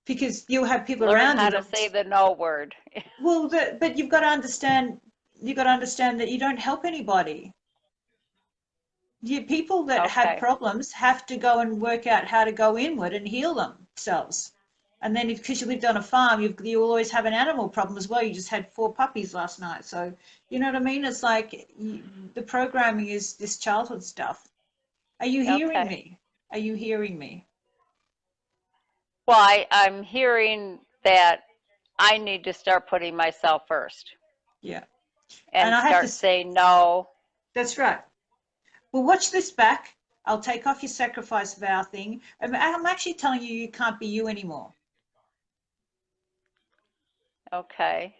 Because you'll have people learn around how you to say the no word. well, but you've got to understand that you don't help anybody. People that have Okay. problems have to go and work out how to go inward and heal themselves. And then because you lived on a farm, you always have an animal problem as well. You just had 4 puppies last night. So, you know what I mean? It's like the programming is this childhood stuff. Are you hearing Okay. me? Are you hearing me? Well, I'm hearing that I need to start putting myself first Yeah. and I have start to, saying no. that's right. Well, watch this back. I'll take off your sacrifice vow thing. I'm actually telling you, you can't be you anymore. Okay.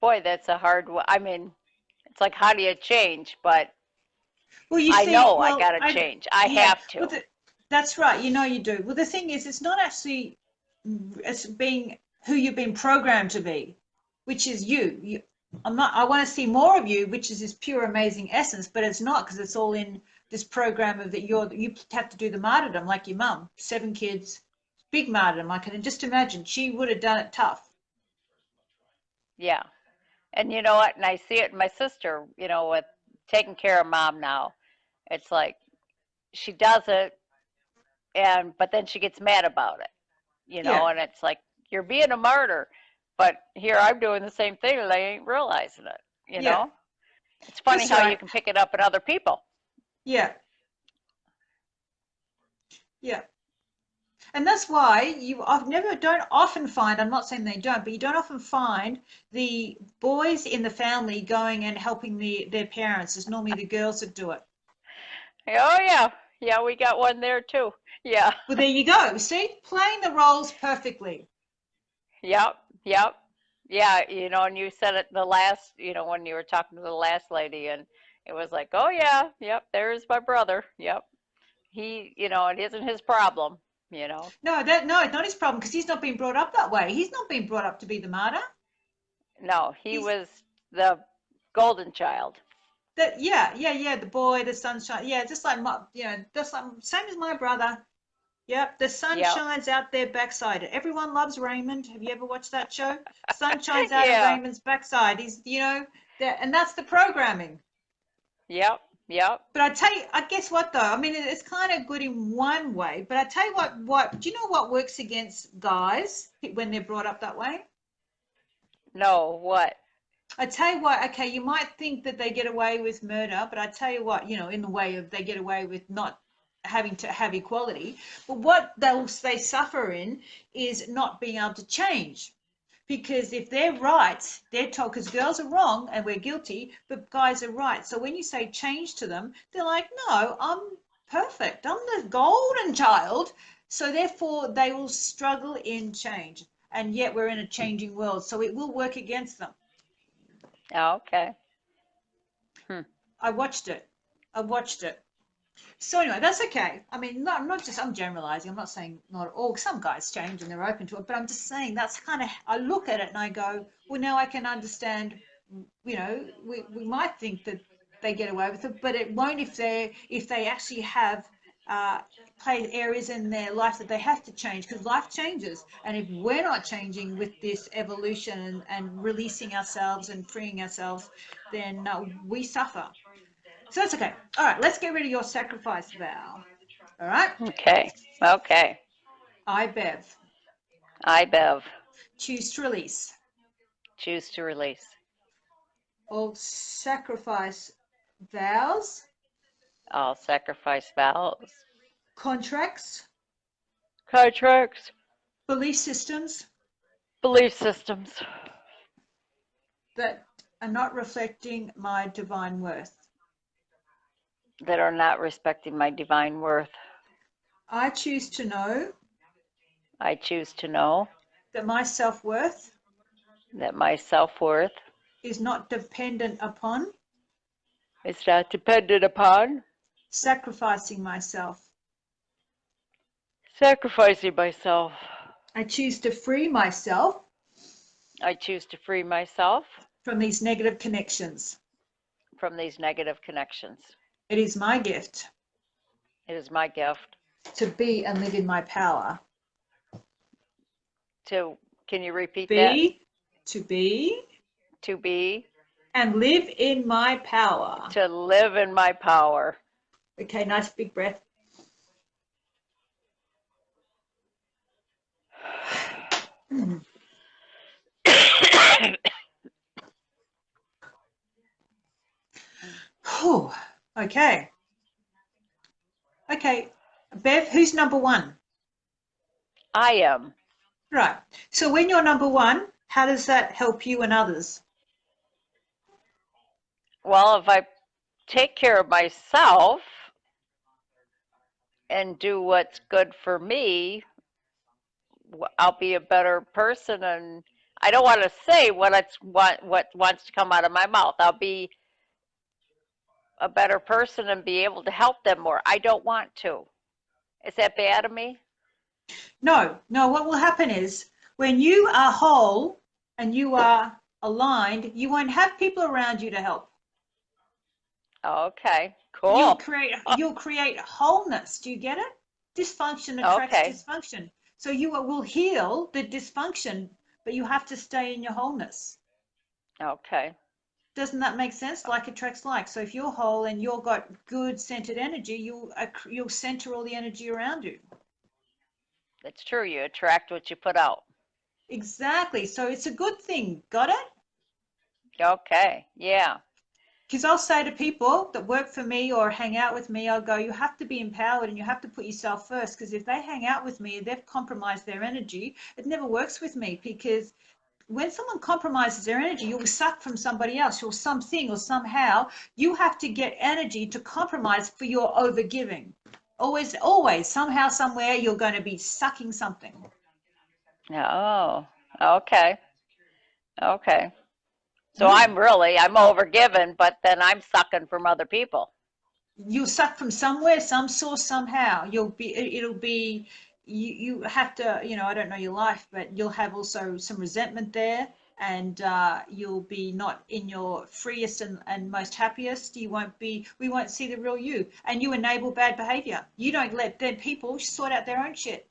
Boy, that's a hard one. I mean, it's like, how do you change? But Well, you I see, know I well, got to change. I yeah, have well, to. that's right. You know you do. Well, the thing is, it's not actually, it's being who you've been programmed to be, which is you. I want to see more of you, which is this pure, amazing essence, but it's not because it's all in this program of that you have to do the martyrdom like your mum, 7 kids, big martyrdom. I can just imagine she would have done it tough. Yeah. And you know what? And I see it in my sister, with taking care of mom now. It's like she does it, but then she gets mad about it, Yeah, and it's like, you're being a martyr. But here I'm doing the same thing and I ain't realizing it, you yeah, know? It's funny that's how you right. can pick it up in other people. Yeah, yeah. And that's why don't often find, I'm not saying they don't, but you don't often find the boys in the family going and helping their parents. It's normally the girls that do it. Oh, yeah. Yeah, we got one there too. Yeah. Well, there you go. See, playing the roles perfectly. Yep. Yep. Yeah. And you said it the last, when you were talking to the last lady, and it was like, oh, yeah. Yep. There's my brother. Yep. He, it isn't his problem, you know. No, it's not his problem because he's not been brought up that way. He's not been brought up to be the martyr. No, he He's was the golden child. yeah. The boy, the sunshine. Yeah, just like just like same as my brother. Yep, the sun Yep. shines out their backside. Everyone loves Raymond. Have you ever watched that show? Sun shines out of Yeah. Raymond's backside. He's, and that's the programming. Yep. Yep. But I guess what though? I mean, it's kind of good in one way. But I tell you what? Do you know what works against guys when they're brought up that way? No, what? I tell you what. Okay, you might think that they get away with murder, but I tell you what, in the way of they get away with not having to have equality. But what they suffer in is not being able to change. Because if they're right, they're told, because girls are wrong and we're guilty, but guys are right. So when you say change to them, they're like, no, I'm perfect. I'm the golden child. So therefore, they will struggle in change. And yet we're in a changing world. So it will work against them. Oh, okay. I watched it. So anyway, that's okay. I mean, I'm generalizing. I'm not saying not all. Some guys change and they're open to it, but I'm just saying that's kind of, I look at it and I go, well, now I can understand, we might think that they get away with it, but it won't if they actually have play areas in their life that they have to change, because life changes. And if we're not changing with this evolution and releasing ourselves and freeing ourselves, then we suffer. So that's okay. All right, let's get rid of your sacrifice vow. All right. Okay. Okay. I, Bev, I, Bev, choose to release choose to release all sacrifice vows, all sacrifice vows, contracts, contracts, belief systems belief systems that are not reflecting my divine worth. that are not respecting my divine worth. I choose to know I choose to know that my self-worth that my self-worth is not dependent upon is not dependent upon sacrificing myself. sacrificing myself. I choose to free myself I choose to free myself from these negative connections. from these negative connections. It is my gift It is my gift to be and live in my power. can you repeat that? To be To be, and live in my power. to live in my power. Okay, nice big breath. Whew. Okay. Okay, Bev, who's number one? I am. Right. So when you're number one, how does that help you and others? Well, if I take care of myself and do what's good for me, I'll be a better person. And I don't want to say what wants to come out of my mouth. I'll be a better person and be able to help them more. I don't want to. Is that bad of me? No, no, what will happen is when you are whole and you are aligned, you won't have people around you to help. Okay, You'll cool. create wholeness. Do you get it? Dysfunction attracts Okay, dysfunction. So you will heal the dysfunction, but you have to stay in your wholeness. okay. Doesn't that make sense? Like attracts like. So if you're whole and you've got good centered energy, you'll center all the energy around you. It's true. You attract what you put out. Exactly. So it's a good thing. Got it? Okay, yeah. Because I'll say to people that work for me or hang out with me, I'll go, you have to be empowered and you have to put yourself first. Because if they hang out with me, they've compromised their energy. It never works with me because when someone compromises their energy, you'll suck from somebody else or something or somehow. You have to get energy to compromise for your overgiving. Always, always, somehow, somewhere, you're going to be sucking something. Oh, okay, okay. So Mm. I'm overgiven, but then I'm sucking from other people. You'll suck from somewhere, some source, somehow. It'll be, you have to, I don't know your life, but you'll have also some resentment there, and you'll be not in your freest and most happiest. We won't see the real you, and you enable bad behavior. You don't let them people sort out their own shit.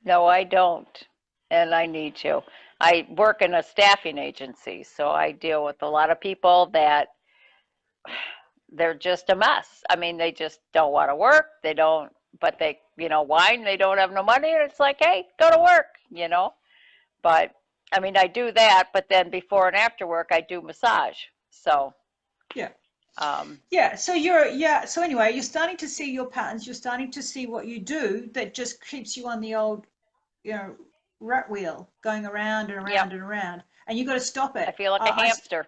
No, I don't, and I need to. I work in a staffing agency, so I deal with a lot of people that they're just a mess. I mean, they just don't want to work. They don't, but they, whine. They don't have no money, and it's like, hey, go to work. But I mean, I do that, but then before and after work, I do massage. So, Yeah. um, Yeah, so so anyway, you're starting to see your patterns, you're starting to see what you do that just keeps you on the old, rat wheel going around and yep, around and around, and you got to stop I it. feel like a hamster.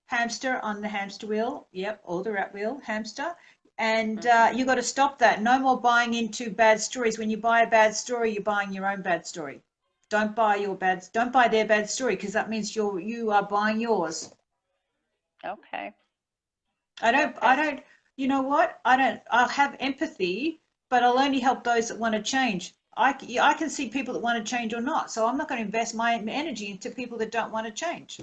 Hamster on the hamster wheel, yep, or the rat wheel, hamster, and Hmm. you got to stop that. No more buying into bad stories. When you buy a bad story, you're buying your own bad story. Don't buy their bad story because that means you are buying yours. Okay, I okay, don't, you know what? I'll have empathy, but I'll only help those that want to change. I can see people that want to change or not. So I'm not going to invest my energy into people that don't want to change.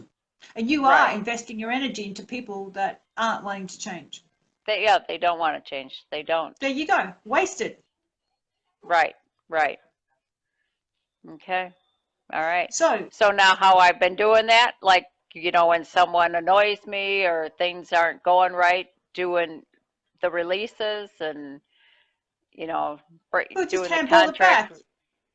And you are right. investing your energy into people that aren't wanting to change. They don't want to change. They don't. There you go. Wasted. Right, right. Okay, all right. So, So now how I've been doing that, like, when someone annoys me or things aren't going right, doing the releases and, you know, we'll just doing the handball it contract. back.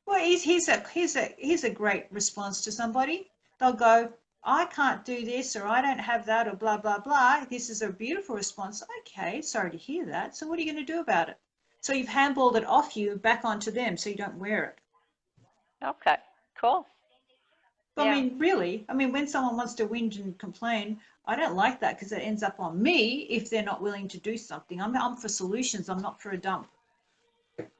Well, here's a great response to somebody. They'll go, I can't do this, or I don't have that, or blah, blah, blah. This is a beautiful response. Okay, sorry to hear that. So what are you going to do about it? So you've handballed it off you back onto them so you don't wear it. Okay, cool. But I Yeah, mean, really, when someone wants to whinge and complain, I don't like that because it ends up on me if they're not willing to do something. I'm for solutions. I'm not for a dump.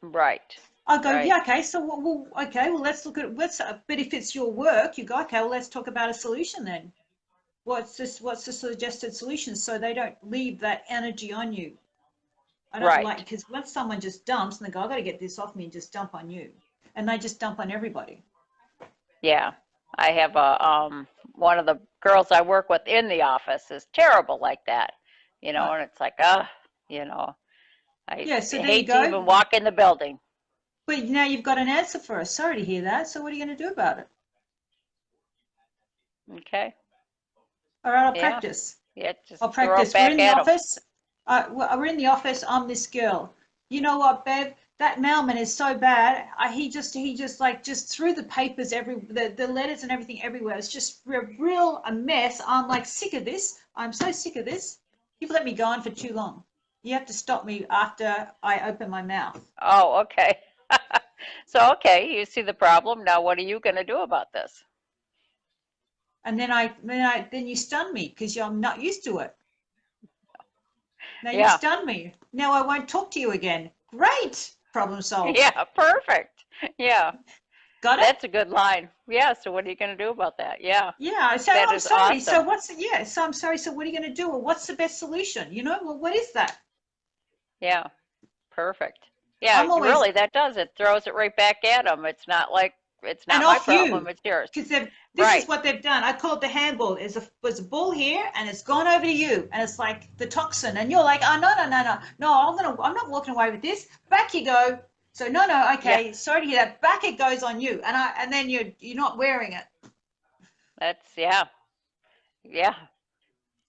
right, I go, right. yeah, okay, so okay, well, let's look at but if it's your work, you go, okay, well, let's talk about a solution then. What's the suggested solution so they don't leave that energy on you? I don't like, Right. because once someone just dumps and they go, I got to get this off me and just dump on you. And they just dump on everybody. Yeah. I have one of the girls I work with in the office is terrible like that, Right. and it's like, you know, I Yeah, so there you hate to go. even walk in the building. But now you've got an answer for us. Sorry to hear that. So what are you going to do about it? Okay. All right, I'll Yeah. practice. Yeah, just I'll throw practice. it We're in back the at them. office. We're in the office. I'm this girl. You know what, Bev? That mailman is so bad. He just like just threw the papers the letters and everything everywhere. It's just a mess. I'm like sick of this. I'm so sick of this. You've let me go on for too long. You have to stop me after I open my mouth. Oh, okay. So, okay, you see the problem. Now, what are you going to do about this? And then you stun me because I'm not used to it. Now you Yeah. stun me. Now I won't talk to you again. Great. Problem solved. Yeah, perfect. Yeah, Got it? that's a good line. Yeah, so what are you going to do about that? Yeah, Yeah. So that I'm is sorry. So awesome. so I'm sorry. So what are you going to do? Well, what's the best solution? You know, well, what is that? Yeah, perfect. Yeah, I'm always, really, that does. It throws it right back at them. It's not like it's and not my off you. problem, it's yours. Because this is Right. what they've done. I call it the handball. Was a ball here, and it's gone over to you, and it's like the toxin, and you're like, oh no, I'm not walking away with this. Back you go. So no, Yeah, okay, sorry to hear that. Back it goes on you, and then you're not wearing it. that's yeah. Yeah.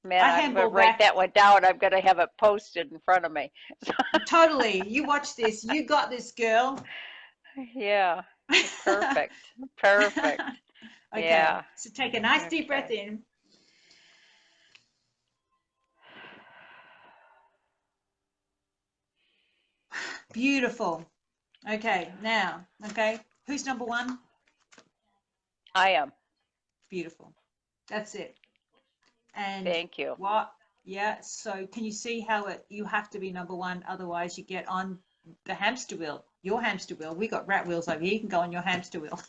Man, I I'm gonna handball write back that one down. I'm gonna have it posted in front of me. totally. You watch this. You got this, girl. Yeah. Perfect. Perfect. Okay, Yeah. so take a nice deep breath Okay. in. Beautiful. Okay, now, okay, who's number one? I am. Beautiful. That's it. And Thank you. what? Yeah, so can you see how you have to be number one, otherwise you get on the hamster wheel, your hamster wheel. We got rat wheels over here. You can go on your hamster wheel.